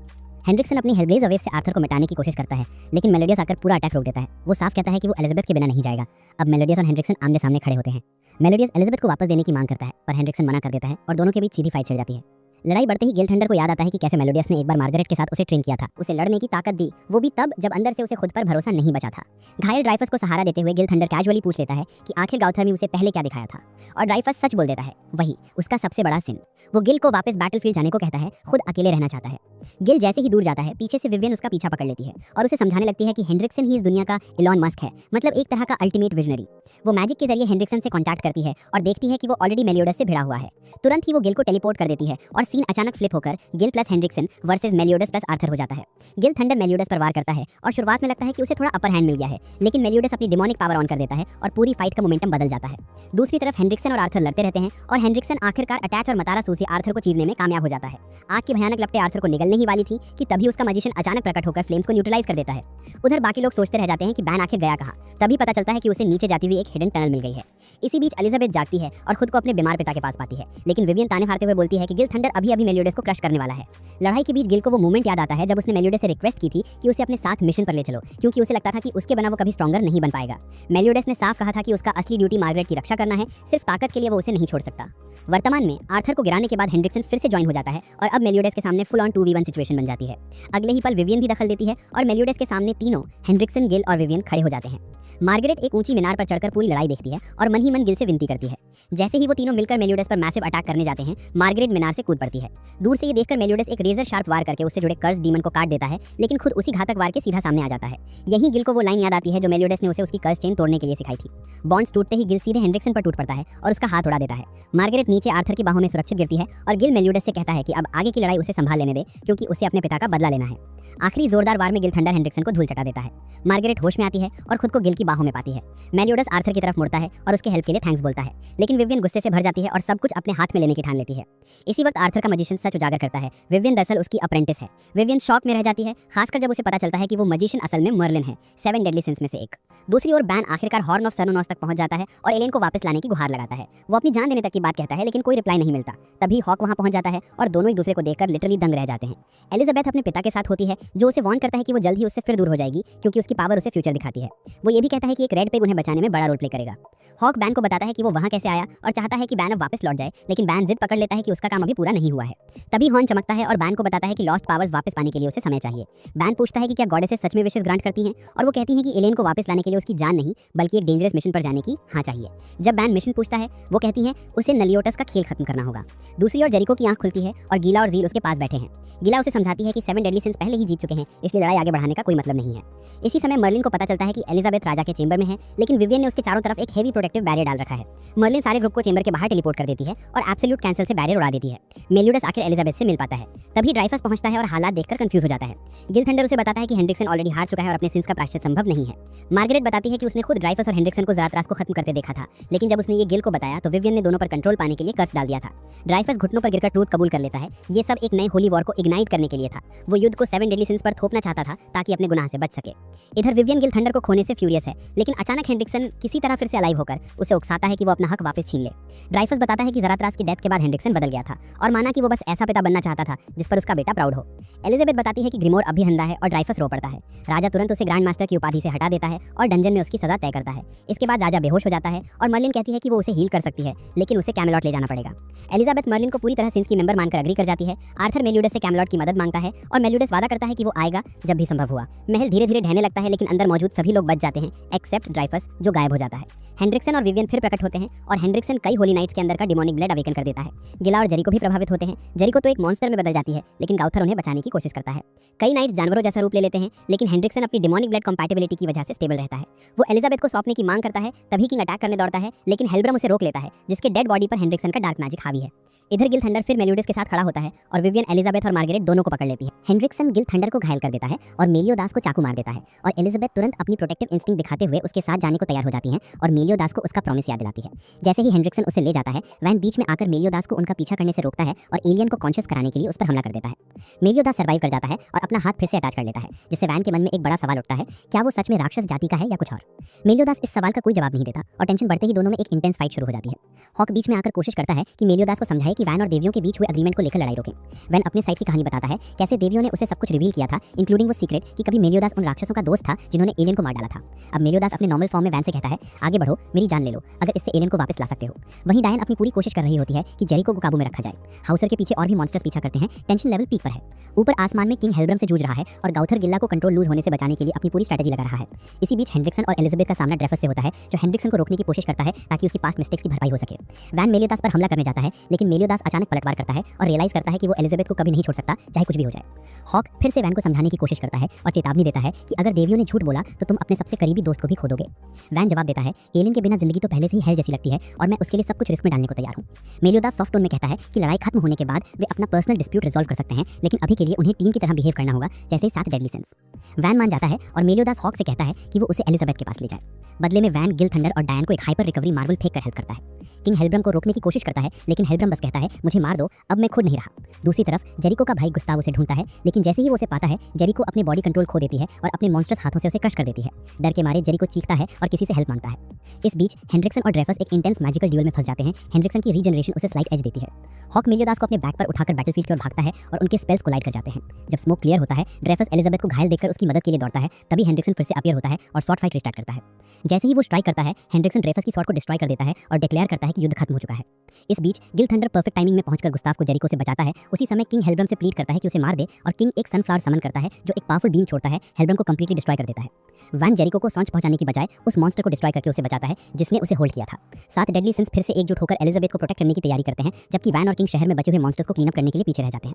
हेंड्रिक्सन अपनी हेलब्लेज वेव से आर्थर को मिटाने की कोशिश करता है, लेकिन मेलोडियस आकर पूरा अटैक रोक देता है। वो साफ कहता है कि वो एलिजाबेथ के बिना नहीं जाएगा। अब मेलोडियस और हेंड्रिक्सन आमने सामने खड़े होते हैं। मेलोडियस एलिजाबेथ को वापस देने की मांग करता है पर हेंड्रिक्सन मना कर देता है और दोनों के बीच सीधी फाइट छिड़ जाती है। लड़ाई बढ़ते ही गिल्ड थंडर को याद आता है कि कैसे मेलोडियस ने एक बार मार्गरेट के साथ उसे ट्रेन किया था, उसे लड़ने की ताकत दी, वो भी तब जब अंदर से उसे खुद पर भरोसा नहीं बचा था। घायल ड्राइफस को सहारा देते हुए गिल्ड थंडर कैजुअली पूछ लेता है कि आखिर गाउथर ने उसे पहले क्या दिखाया था, और ड्राइफस सच बोल देता है, वही उसका सबसे बड़ा सिन। वो गिल को वापस बैटलफील्ड जाने को कहता है, खुद अकेले रहना चाहता है। गिल जैसे ही दूर जाता है पीछे से विवियन उसका पीछा पकड़ लेती है और उसे समझाने लगती है कि हेंड्रिक्सन ही इस दुनिया का इलॉन मस्क है, मतलब एक तरह का अल्टीमेट विजनरी। वो मैजिक के जरिए हेंड्रिक्सन से कांटेक्ट करती है और देखती है कि वो ऑलरेडी मेलियोडस से भिड़ा हुआ है। तुरंत ही वो गिल को टेलीपोर्ट कर देती है और सीन अचानक फ्लिप होकर Gil plus Hendrickson versus Meliodas plus Arthur हो जाता है। गिल थंडर मेलियोडस पर वार करता है और शुरुआत में लगता है कि उसे थोड़ा अपर हैंड मिल गया है, लेकिन मेलियोडस अपनी डिमोनिक पावर ऑन कर देता है और पूरी फाइट का मोमेंटम बदल जाता है। दूसरी तरफ हेंड्रिक्सन और आर्थर लड़ते रहते हैं और हेंड्रिक्सन आखिरकार अटैच और मतारा सूसी आर्थर को चीरने में कामयाब हो जाता है। आग की भयानक लपटें आर्थर को निगलने ही वाली थी कि तभी उसका मजिशियन अचानक प्रकट होकर फ्लेम्स को न्यूट्रलाइज कर देता है। उधर बाकी लोग सोचते रह जाते हैं कि बैन आखिर गया कहाँ। तभी पता चलता है कि उसे नीचे जाती हुई एक हिडन टनल मिल गई है। इसी बीच एलिजाबेथ जागती है और खुद को अपने बीमार पिता के पास पाती है, लेकिन विवियन ताने मारते हुए बोलती है कि गिल थंडर अभी अभी मेलियोडस को क्रश करने वाला है। लड़ाई के बीच गिल को वो मोमेंट याद आता है जब उसने मेलियोडस से रिक्वेस्ट की थी कि उसे अपने साथ मिशन पर ले चलो, क्योंकि उसे लगता था कि उसके बिना वो कभी स्ट्रॉन्गर नहीं बन पाएगा। मेलियोडस ने साफ कहा था कि उसका असली ड्यूटी मार्गरेट की रक्षा करना है, सिर्फ ताकत के लिए वो उसे नहीं छोड़ सकता। वर्तमान में आर्थर को गिराने के बाद हेंड्रिक्सन फिर से ज्वाइन हो जाता है और अब मेलियोडस के सामने फुल ऑन 2v1 सिचुएशन बन जाती है। अगले ही पल विवियन भी दखल देती है और मेलियोडस के सामने तीनों हेंड्रिक्सन, गिल और विवियन खड़े हो जाते हैं। मार्गरेट एक ऊंची मीनार पर चढ़कर पूरी लड़ाई देखती है और मन ही मन गिल से विनती करती है। जैसे ही वो तीनों मिलकर मेलियोडस पर मैसिव अटैक करने जाते हैं, मार्गरेट मीनार से कूद पड़ती है। दूर से ये देखकर मेलियोडस एक रेजर शार्प वार करके उससे जुड़े कर्स डीमन को काट देता है, लेकिन खुद उसी घातक वार के सीधा सामने आ जाता है। यही गिल को वो लाइन याद आती है जो मेलियोडस ने उसे उसकी कर्स चेन तोड़ने के लिए सिखाई थी। बॉन्ड्स टूटते ही गिल सीधे हेंड्रिक्सन पर टूट पड़ता है और उसका हाथ उड़ा देता है। मार्गरेट नीचे आर्थर की बाहों में सुरक्षित गिरती है और गिल मेलियोडस से कहता है कि अब आगे की लड़ाई उसे संभाल लेने दे, क्योंकि उसे अपने पिता का बदला लेना है। आखिरी जोरदार वार में गिल थंडर हेंड्रिक्सन को धूल चटा देता है। मार्गरेट होश में आती है और खुद को गिल की बाहों में पाती है। मेलियोडस आर्थर की तरफ मुड़ता है और उसके हेल्प के लिए थैंक्स बोलता है, लेकिन विवियन गुस्से से भर जाती है और सब कुछ अपने हाथ में लेने की ठान लेती है। इसी वक्त आर्थर का मजिशियन सच उजागर करता है, विवियन दरअसल उसकी अप्रेंटिस है। विवियन शॉक में रह जाती है, खासकर जब उसे पता चलता है कि वो मजिशियन असल में मर्लिन है, 7 डेडली सिंस में से एक। दूसरी ओर बैन आखिरकार हॉर्न ऑफ सर्नोनॉस तक पहुंच जाता है और एलेन को वापस लाने की गुहार लगाता है। वो अपनी जान देने तक की बात कहता है, लेकिन कोई रिप्लाई नहीं मिलता। तभी हॉक वहां पहुंच जाता है और दोनों एक दूसरे को देखकर लिटरली दंग रह जाते हैं। एलिजाबेथ अपने पिता के साथ होती है, जो उसे वार्न करता है कि वो जल्द ही उससे फिर दूर हो जाएगी, क्योंकि उसकी पावर उसे फ्यूचर दिखाती है। वो ये भी कहता है कि एक रेड पेग उन्हें बचाने में बड़ा रोल प्ले करेगा। हॉक बैन को बताता है कि वो वहां कैसे आया और चाहता है कि बैन अब वापस लौट जाए, लेकिन बैन जिद पकड़ लेता है कि उसका काम अभी पूरा नहीं हुआ है। तभी हॉर्न चमकता है और बैन को बताता है कि लॉस्ट पावर्स वापस पाने के लिए उसे समय चाहिए। बैन पूछता है कि क्या गॉडेसेस सच में विशेष ग्रांट करती हैं, और वो कहती हैं कि एलेन को वापस लाने के लिए उसकी जान नहीं, बल्कि एक डेंजरस मिशन पर जाने की हाँ चाहिए। जब बैन मिशन पूछता है, वो कहती हैं उसे नलियोटस का खेल खत्म करना होगा। दूसरी ओर जेरिको की आंख खुलती है और गीला और जील उसके पास बैठे हैं। गीला उसे समझाती है कि 7 डेडली सिंस पहले ही जीत चुके हैं, इसलिए लड़ाई आगे बढ़ाने का कोई मतलब नहीं है। इसी समय मर्लिन को पता चलता है कि एलिजाबेथ राजा के चेंबर में है, लेकिन विवियन ने उसके चारों तरफ एक हेवी प्रोटेक्टिव बैरियर डाल रखा है। मर्लिन सारे ग्रुप को चेंबर के बाहर टेलीपोर्ट कर देती है और एब्सोल्यूट कैंसल से बैरियर उड़ा देती है। मेलियोडस आखिर एलिजाबेथ से मिल पाता है। तभी ड्राइफस पहुंचता है और हालात देखकर कंफ्यूज हो जाता है। गिल थंडर उसे बताता है कि हेंड्रिक्सन ऑलरेडी हार चुका है और अपने सिंस का प्रायश्चित संभव नहीं है। मार्गरेट बताती है कि उसने खुद ड्राइफस और हेंड्रिक्सन को ज़रात्रास को खत्म करते देखा था, लेकिन जब उसने ये गिल को बताया तो विवियन ने दोनों पर कंट्रोल पाने के लिए कर्स डाल दिया था। ड्राइफस घुटनों पर गिरकर ट्रूथ कबूल कर लेता है। ये सब एक नए होली वॉर को इग्नाइट करने के लिए था। वो युद्ध को 7 डेडली सिंस पर थोपना चाहता था ताकि अपने गुनाह से बच सके। इधर विवियन गिल थंडर को खोने से फ्यूरियस है, लेकिन अचानक हेंड्रिक्सन किसी तरह फिर से अलाइव होकर उसे उकसाता है कि वो अपना हक वापस छीन ले। ड्राइफस बताता है कि ज़रात्रास की डेथ के बाद हेंड्रिक्सन बदल गया था और माना कि वो बस ऐसा पिता बनना चाहता था जिस पर उसका बेटा प्राउड हो। एलिजाबेथ बताती है कि ग्रिमोर अभी अंधा है और ड्राइफस रो पड़ता है। राजा तुरंत उसे ग्रैंड मास्टर की उपाधि से हटा देता है और डंजन में उसकी सजा तय करता है। इसके बाद राजा बेहोश हो जाता है और मर्लिन कहती है कि वो उसे हील कर सकती है, लेकिन उसे कैमेलॉट ले जाना पड़ेगा। एलिजाबेथ मर्लिन को पूरी तरह सिंस की मेंबर मानकर अग्री कर जाती है। आर्थर मेलियोडस से कैमेलॉट की मदद मांगता है और मेलियोडस वादा करता है कि वो आएगा जब भी संभव हुआ। महल धीरे धीरे ढहने लगता है, लेकिन अंदर मौजूद सभी लोग बच जाते हैं एक्सेप्ट ड्राइफस, जो गायब हो जाता है। हेंड्रिक्सन हेनरिक्सन और विवियन फिर प्रकट होते हैं और हेनरिक्सन कई होली नाइट्स के अंदर का डिमोनिक ब्लड अवेकन कर देता है। गिला और जेरिको भी प्रभावित होते हैं। जेरिको तो एक मॉन्स्टर में बदल जाती है, लेकिन गाउथर उन्हें बचाने की कोशिश करता है। कई नाइट्स जानवरों जैसा रूप ले लेते हैं, लेकिन हेनरिक्सन अपनी डिमोनिक ब्लड कंपैटिबिलिटी की वजह से स्टेबल रहता है। वो एलिजाबेथ को सौंपने की मांग करता है, तभी किंग अटैक करने दौड़ता है, लेकिन हेल्ब्रम उसे रोक लेता है, जिसके डेड बॉडी पर हेनरिक्सन का डार्क मैजिक हावी है। इधर गिल थंडर फिर मेलियोडस के साथ खड़ा होता है और विवियन एलिजाबेथ और मार्गरेट दोनों को पकड़ लेती है। हेनरिक्सन गिल थंडर को घायल कर देता है और मेलियोदास को चाकू मार देता है और एलिजाबेथ तुरंत अपनी प्रोटेक्टिव इंस्टिंक्ट दिखाते हुए उसके साथ जाने को तैयार हो जाती है और मेलियोदास को उसका प्रॉमिस याद दिलाती है। जैसे ही हेनरिक्सन उसे ले जाता है, वैन बीच में आकर मेलियोदास को उनका पीछा करने से रोकता है और एलियन को कॉन्शियस कराने के लिए उस पर हमला कर देता है। मेलियोदास सर्वाइव कर जाता है और अपना हाथ फिर से अटैच कर लेता है, जिससे वैन के मन में एक बड़ा सवाल उठता है, क्या वो सच में राक्षस जाति का है या कुछ और। मेलियोदास इस सवाल का कोई जवाब नहीं देता और टेंशन बढ़ते ही दोनों में एक इंटेंस फाइट शुरू हो जाती है। हॉक बीच में आकर कोशिश करता है कि मेलियोदास को समझाए कि वैन और देवियों के बीच हुए एग्रीमेंट को लेकर लड़ाई रोकें। वैन अपने साइड की कहानी बताता है, कैसे देवियों ने उसे सब कुछ रिवील किया था, इंक्लूडिंग वो सीक्रेट कि कभी मेलियोदास उन राक्षसों का दोस्त था जिन्होंने एलियन को मार डाला था। अब मेलियोदास अपने नॉर्मल फॉर्म में वैन से कहता है, आगे बढ़ो, मेरी जान ले लो, अगर इससे एलियन को वापस ला सकते हो। वहीं डायन अपनी पूरी कोशिश कर रही होती है कि जेरिको को काबू में रखा जाए। हाउसर के पीछे और भी मॉन्स्टर्स पीछा करते हैं। टेंशन लेवल पीक पर है। ऊपर आसमान में किंग हेल्ब्रम से जूझ रहा है और गाउथर गिल्ला को कंट्रोल लूज होने से बचाने के लिए अपनी पूरी स्ट्रेटजी लगा रहा है। इसी बीच हेनरिक्सन और एलिजाबेथ का सामना ड्रेफस से होता है, जो हेनरिक्सन को रोकने की कोशिश करता है ताकि उसकी पास्ट मिस्टेक्स की भरपाई हो सके। वैन मेलियोदास पर हमला करने जाता है, लेकिन मेलियोदास अचानक पलटवार करता है और रियलाइज करता है कि वो एलिजाबेथ को कभी नहीं छोड़ सकता, चाहे कुछ भी हो जाए। हॉक फिर से वैन को समझाने की कोशिश करता है और चेतावनी देता है कि अगर देवियों ने झूठ बोला तो तुम अपने सबसे करीबी दोस्त को भी खो दोगे। वैन जवाब देता है, एलियन के बिना जिंदगी तो पहले से ही हेल जैसी लगती है और मैं उसके लिए सब कुछ रिस्क में डालने को तैयार हूँ। मेलियोदास सॉफ्ट टोन में कहता है कि लड़ाई खत्म होने के बाद वे अपना पर्सनल डिस्प्यूट रिजॉल्व कर सकते हैं, लेकिन अभी के लिए उन्हें टीम की तरह बिहेव करना होगा, जैसे 7 डेडली सिंस। वैन मान जाता है और मेलियोदास हॉक से कहता है कि वो उसे एलिजाबेथ के पास ले जाए। बदले में वैन गिल थंडर और डायन को एक हाइपर रिकवरी मार्बल फेंक कर हेल्प करता है। किंग हेल्ब्रम को रोकने की कोशिश करता है, लेकिन हेल्ब्रम बस कहता है, मुझे मार दो, अब मैं खुद नहीं रहा। दूसरी तरफ जेरिको का भाई गुस्ताव उसे ढूंढता है, लेकिन जैसे ही वो उसे पाता है, जेरिको अपने बॉडी कंट्रोल खो देती है और अपने मॉन्स्टर्स हाथों से उसे क्रश कर देती है। डर के मारे जेरिको चीखता है और किसी से हेल्प मांगता है। इस बीच हेनरिक्सन और ड्रेफस एक इंटेंस मैजिकल ड्यूल में फंस जाते हैं। हेनरिक्सन की रीजनरेशन उसे स्लाइट एज देती है। हॉक मेलियोदास को अपने बैक पर उठाकर बैटलफील्ड की ओर भागता है और उनके स्पेल्स कोलाइड कर जाते हैं। जब स्मोक क्लियर होता है, ड्रेफस एलिजाबेथ को घायल देखकर उसकी मदद के लिए दौड़ता है, तभी हेनरिक्सन फिर से अपीयर होता है और शॉर्ट फाइट रिस्टार्ट करता है। जैसे ही वो स्ट्राइक करता है, हेनरिक्सन ड्रेफस की शॉट को डिस्ट्रॉय कर देता है और डिक्लेयर करता है कि युद्ध खत्म हो चुका है। इस बीच गिल थंडर परफेक्ट टाइमिंग में पहुंचकर गुस्ताव को जेरिको से बचाता है। उसी समय किंग हेल्ब्रम से प्लीड करता है कि उसे मार दे और किंग एक सनफ्लावर समन करता है, जो एक पावरफुल बीम छोड़ता है, हेल्ब्रम को कंप्लीटली डिस्ट्रॉय कर देता है। वैन जेरिको को सौंच पहुंचाने की बजाय उस मॉन्स्टर को डिस्ट्रॉय करके उसे बचाता है, जिसने उसे होल्ड किया था। 7 डेडली सिंस फिर से एकजुट होकर एलिजाबेथ को प्रोटेक्ट करने की तैयारी करते हैं, जबकि वैन और किंग शहर में बचे हुए मॉन्स्टर्स को क्लीन अप करने के लिए पीछे रह जाते हैं।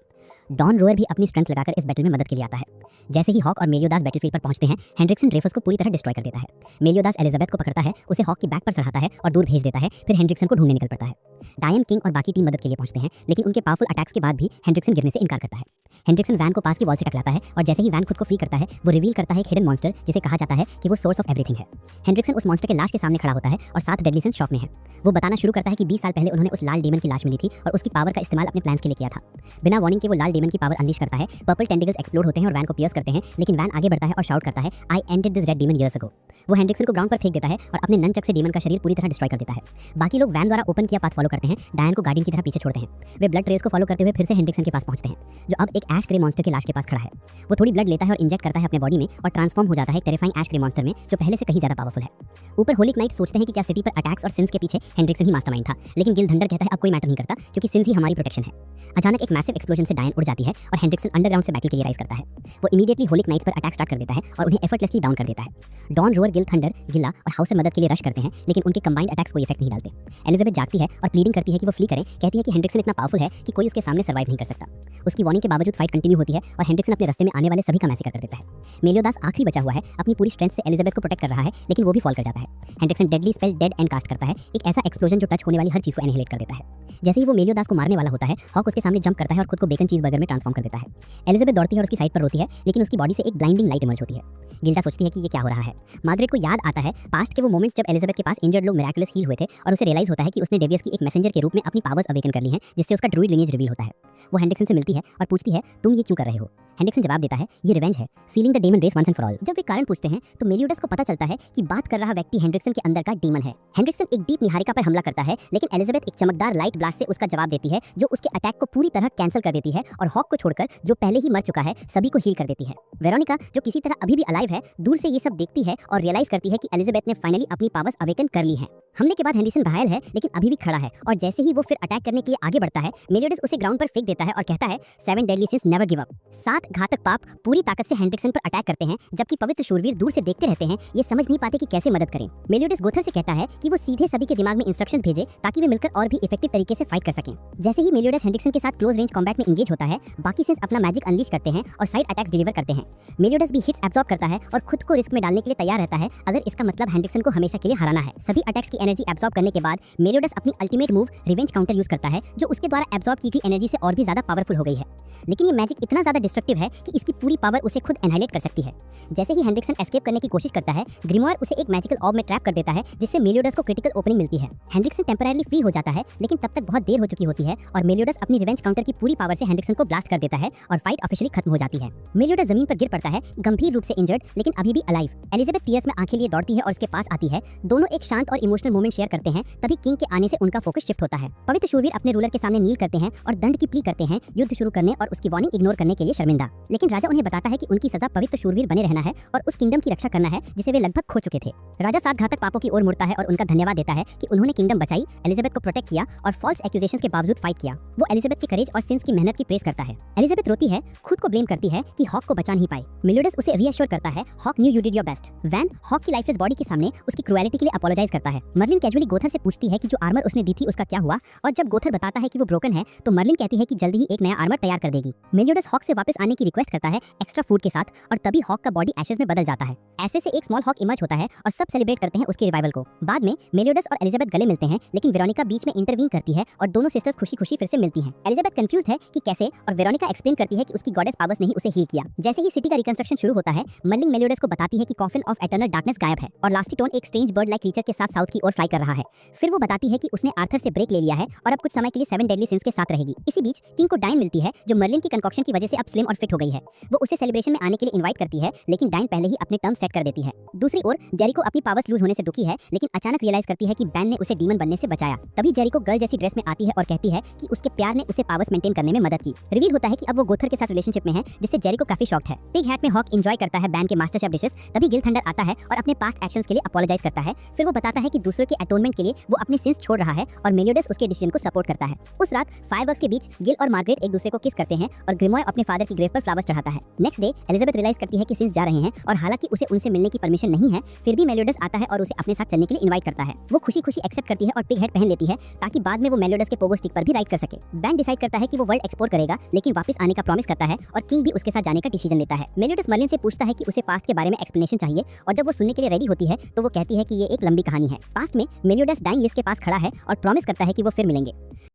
डॉन रोयर भी अपनी स्ट्रेंथ लगाकर इस बैटल में मदद के लिए आता है। जैसे ही हॉक और मेलियोदास बैटलफील्ड पर पहुंचते हैं, हेनरिक्सन ड्रेफस को पूरी तरह डिस्ट्रॉय कर देता है। मेलियोदास एलिजाबेथ को पकड़ता है, उसे हॉक की बैक पर चढ़ाता है और दूर भेज देता है। फिर हेनरिक्सन को ढूंढने निकल पड़ता है। डायन, किंग और बाकी टीम मदद के लिए पहुंचते हैं, लेकिन उनके पावरफुल अटैक्स के बाद भी हेनरिक्सन गिरने से इनकार करता है। हेनरिक्सन वैन को पास की वॉल से टकराता है और जैसे ही वैन खुद को फ्री करता है, वो रिवील करता है एक हिडन मॉन्स्टर, जिसे कहा जाता है कि वो सोर्स ऑफ एवरीथिंग है। हेनरिक्सन उस मॉन्स्टर के लाश के सामने खड़ा होता है और 7 डेडली सिंस शॉक में है। वो बताना शुरू करता है कि 20 साल पहले उन्होंने उस लाल डेमन की लाश मिली थी और उसकी पावर का इस्तेमाल अपने प्लान्स के लिए किया था। बिना वार्निंग के वो लाल डेमन की पावर अनलीश करता है। पर्पल टेंटिकल्स एक्सप्लोड होते हैं और वैन को पियर्स करते हैं, लेकिन वैन आगे बढ़ता है और शाउट करता है, I ended this red demon years ago. वो हेनरिक्सन को ग्राउंड पर फेंक देता है और अपने ननचक से डेमन का शरीर पूरी तरह डिस्ट्रॉय कर देता है। बाकी लोग वैन द्वारा ओपन किया पाथ फॉलो करते हैं, डायन को गार्डियन की तरह पीछे छोड़ते हैं। वे ब्लड ट्रेस को फॉलो करते हुए फिर से हेनरिक्सन के पास पहुंचते हैं, जो अब एक ऐश ग्रे मॉन्स्टर के लाश के पास खड़ा है। वो थोड़ी ब्लड लेता है और इंजेक्ट करता है अपने बॉडी में और ट्रांसफॉर्म हो जाता है एक टेरिफाइंग ऐश ग्रे मॉन्स्टर में, जो पहले से कहीं ज्यादा पावरफुल है। ऊपर होली नाइट सोचते हैं कि क्या सिटी पर अटैक्स और सिंस के पीछे हेनरिक्सन ही मास्टरमाइंड था, लेकिन गिल थंडर कहता है अब कोई मैटर नहीं करता, क्योंकि सिंस ही हमारी प्रोटेक्शन है। अचानक एक मैसिव एक्सप्लोजन से डायन उड़ जाती है और हेनरिक्सन अंडरग्राउंड से बैटल के लिए राइज करता है। वो इमीडिएटली होलिक नाइट्स पर अटैक स्टार्ट कर देता है और उन्हें एफर्टलेसली डाउन कर देता है। डॉन, रोअर, गिल थंडर, गिल्ला और हाउस से मदद के लिए रश करते हैं, लेकिन उनके कंबाइंड अटैक्स कोई इफेक्ट नहीं डालते। एलिजाबेथ जागती है और प्लीडिंग करती है कि वो फ्ली करें, कहती है कि हेनरिक्सन इतना पावरफुल है कि कोई उसके सामने सर्वाइव नहीं कर सकता। उसकी वार्निंग के बावजूद फाइट कंटिन्यू होती है और हेनरिक्सन अपने रास्ते में आने वाले सभी का मैसेकर कर देता है। मेलियोदास आखिरी बचा हुआ है, अपनी पूरी स्ट्रेंथ से एलिजाबेथ को प्रोटेक्ट कर रहा है, लेकिन वो भी फॉल कर जाता है। Hendrickson deadly spell dead end cast करता है, एक ऐसा एक्सप्लोजन जो टच होने वाली हर चीज को एनिहिलेट कर देता है। जैसे ही वो मेलियोदास को मारने वाला होता है, हॉक उसके सामने जंप करता है और खुद को बेकन चीज बर्गर में ट्रांसफॉर्म कर देता है। एलिजाबेथ दौड़ती है और उसकी साइड पर रोती है, लेकिन उसकी बॉडी से एक ब्लाइंडिंग लाइट इमर्ज होती है। गिल्डा सोचती है कि ये क्या हो रहा है। मार्गरेट को याद आता है पास्ट के वो मोमेंट्स जब एलिजाबेथ के पास इंजर्ड लोग मिराकुलस हील हुए थे और उसे रियलाइज होता है कि उसने डेवियस की एक मैसेंजर के रूप में अपनी पावर्स अवेकन कर ली हैं, जिससे उसका ड्रूइड लिनेज रिवील होता है। वो हेनरिक्सन से मिलती है और पूछती है, तुम ये क्यों कर रहे हो? हेनरिक्सन जवाब देता है, ये रिवेंज है, sealing the demon race once and for all. जब वे कारण पूछते हैं तो मेलियोडस को पता चलता है कि बात कर रहा व्यक्ति हेनरिक्सन के अंदर का डीमन है। हेनरिक्सन एक डीप निहारिका पर हमला करता है, लेकिन एलिजाबेथ एक चमकदार लाइट ब्लास्ट से उसका जवाब देती है, जो उसके अटैक को पूरी तरह कैंसिल कर देती है और हॉक को छोड़कर, जो पहले ही मर चुका है, सभी को हील कर देती है। वेरोनिका, जो किसी तरह अभी भी अलाइव है, दूर से ये सब देखती है और रियलाइज करती है कि एलिजाबेथ ने फाइनली अपनी पावर्स अवेकन कर ली हैं। हमले के बाद हेनरिक्सन घायल है, लेकिन अभी भी खड़ा है और जैसे ही वो फिर अटैक करने के लिए आगे बढ़ता है, मेलियोडस उसे ग्राउंड पर फेंक देता है और कहता है, 7 deadly since never give up. 7 साथ घातक पाप पूरी ताकत से हेंड्रिक्सन पर अटैक करते हैं, जबकि पवित्र शूरवीर दूर से देखते रहते हैं, ये समझ नहीं पाते कि कैसे मदद करें। मेलियोडस गोथर से कहता है कि वो सीधे सभी के दिमाग में इंस्ट्रक्शंस भेजे ताकि वे मिलकर और भी इफेक्टिव तरीके से फाइट कर सकें। जैसे ही मेलियोडस हेंड्रिक्सन के साथ क्लोज रेंज कॉम्बैट में एंगेज होता है, बाकी सेंस अपना मैजिक अनलीश करते हैं और साइड अटैक्स डिलीवर करते हैं। मेलियोडस भी हिट्स एब्जॉर्ब करता है और खुद को रिस्क में डालने के लिए तैयार रहता है अगर इसका मतलब हेंड्रिक्सन को हमेशा के लिए हराना है। सभी अटैक्स की एनर्जी एब्जॉर्ब करने के बाद मेलियोडस अपनी ultimate move revenge counter use करता है, जो उसके द्वारा एब्जॉर्ब की गई एनर्जी से और भी ज्यादा पावरफुल हो गई है। लेकिन ये मैजिक इतना ज्यादा डिस्ट्रक्टिव है कि इसकी पूरी पावर उसे खुद एनहाइलेट कर सकती है। जैसे ही हेंड्रिक्सन एस्केप करने की कोशिश करता है, ग्रिमोयर उसे एक मैजिकल ऑर्ब में ट्रैप कर देता है, जिससे मेलियोडस को क्रिटिकल ओपनिंग मिलती है। हेंड्रिक्सन टेम्पररीली फ्री हो जाता है, लेकिन तब तक बहुत देर हो चुकी होती है और मेलियोडस अपनी रिवेंज काउंटर की पूरी पावर से हेंड्रिक्सन को ब्लास्ट कर देता है और फाइट ऑफिशियली खत्म हो जाती है। मेलियोडस जमीन पर गिर पड़ता है, गंभीर रूप से इंजर्ड लेकिन अभी भी अलाइव। एलिजाबेथ टीयर्स में आंखें लिए दौड़ती है और उसके पास आती है। दोनों एक शांत और इमोशनल मोमेंट शेयर करते हैं। तभी किंग के आने से उनका फोकस शिफ्ट होता है। पवित्र शूरवीर अपने रूलर के सामने नील करते हैं और दंड की प्ली करते हैं, युद्ध शुरू करने और उसकी वार्निंग इग्नोर करने के लिए शर्मिंदा। लेकिन राजा उन्हें बताता है कि उनकी सजा पवित्र शूरवीर बने रहना है और उस किंगडम की रक्षा करना है जिसे वे लगभग खो चुके थे। राजा सात घातक पापों की ओर मुड़ता है और उनका धन्यवाद देता है कि उन्होंने किंगडम बचाई, एलिजाबेथ को प्रोटेक्ट किया और फॉल्स एक्यूजेशंस के बावजूद फाइट किया। वो एलिजाबेथ की करेज और सिंस की मेहनत की प्रेज करता है। एलिजाबेथ रोती है, खुद को ब्लेम करती है कि हॉक को बचा नहीं पाई। मेलियोडस उसे रीअश्योर करता है, Hawk knew you did your best. वैन हॉक की लाइफलेस बॉडी के सामने उसकी क्रुएलिटी के लिए अपोलोजाइज करता है। मर्लिन कैजुअली गोथर से पूछती है कि जो आर्मर उसने दी थी उसका क्या हुआ, और जब गोथर बताता है कि वो ब्रोकन है, तो मर्लिन कहती है कि जल्दी ही एक नया आर्मर तैयार कर देगी। मेलियोडस हॉक से वापस आने की रिक्वेस्ट करता है एक्स्ट्रा फूड के साथ, और तभी हॉक का बॉडी एशेस में बदल जाता है। ऐसे से एक स्मॉल हॉक इमर्ज होता है और सब सेलिब्रेट करते हैं उसके रिवाइवल को। बाद में मेलियोडस और एलिजाबेथ गले मिलते हैं, लेकिन वेरोनिका बीच में इंटरवीन करती है और दोनों सिस्टर्स खुशी-खुशी फिर से मिलती हैं। एलिजाबेथ कंफ्यूज्ड है कि कैसे, और वेरोनिका एक्सप्लेन करती है कि उसकी गॉडेस पावर्स ने ही उसे हील किया। जैसे ही सिटी का रिकंस्ट्रक्शन शुरू होता है, मर्लिन मेलियोडस को बताती है कि कॉफिन ऑफ एटर्नल डार्कनेस गायब है और लास्टी टोन एक स्ट्रेंज बर्ड लाइक क्रीचर के साथ साउथ की ओर फ्लाई कर रहा है। फिर वो बताती है कि उसने आर्थर से ब्रेक ले लिया है और अब कुछ समय के लिए 7 डेडली सिंस के साथ रहेगी। इसी बीच किंग को डाइन मिलती है, जो मर्लिन की कंकॉक्शन की वजह से अब स्लिम और फिट हो गई है। वो उसे सेलिब्रेशन में आने के लिए इनवाइट करती है, लेकिन डाइन पहले ही अपने टर्म सेट कर देती है। दूसरी ओर जेरिको अपनी पावर्स लूज होने से दुखी है, लेकिन अचानक रियलाइज करती है कि बैन ने उसे डीमन बनने से बचाया। तभी जेरिको गर्ल जैसी ड्रेस में आती है और कहती है कि उसके प्यार ने उसे पावर्स मेंटेन करने में मदद की। रिवील होता है कि अब वो गोथर के साथ रिलेशनशिप में है, जिससे जेरिको काफी शॉक्ड है। पिग हैट में हॉक एंजॉय करता है बैन के मास्टर शेफ डिशेस। तभी गिल थंडर आता है और अपने पास्ट एक्शंस के लिए अपोलोजाइज करता है। फिर वो बताता है कि दूसरों के अटोनमेंट के लिए वो अपने सिंस छोड़ रहा है और मेलियोडस उसके डिसीजन को सपोर्ट करता है। उस रात फायरवर्क्स के बीच गिल और मार्गरेट एक दूसरे को किस करते हैं और ग्रिमोय अपने फादर की ग्रेव पर फ्लावर्स चढ़ाता है। नेक्स्ट डे एलिजाबेथ रियलाइज करती है कि सिंस जा रहे हैं, और हालांकि उसे उनसे मिलने की परमिशन नहीं है, फिर भी मेलियोडस आता है और उसे अपने साथ चलने के लिए इनवाइट करता है। वो खुशी-खुशी एक्सेप्ट करती है और पिग हेड पहन लेती है ताकि बाद में वो मेलियोडस के पोगो स्टिक पर भी राइड कर सके। बैन डिसाइड करता है कि वो वर्ल्ड एक्सप्लोर करेगा, लेकिन वापस आने का प्रॉमिस करता है और किंग भी उसके साथ जाने का डिसीजन लेता है। मेलियोडस मर्लिन से पूछता है कि उसे पास्ट के बारे में एक्सप्लेनेशन चाहिए, और जब वो सुनने के लिए रेडी होती है तो वो कहती है कि ये एक लंबी कहानी है। पास्ट में मेलियोडस डाइंग लिस्ट के पास खड़ा है और प्रॉमिस करता है कि वो फिर मिलेंगे।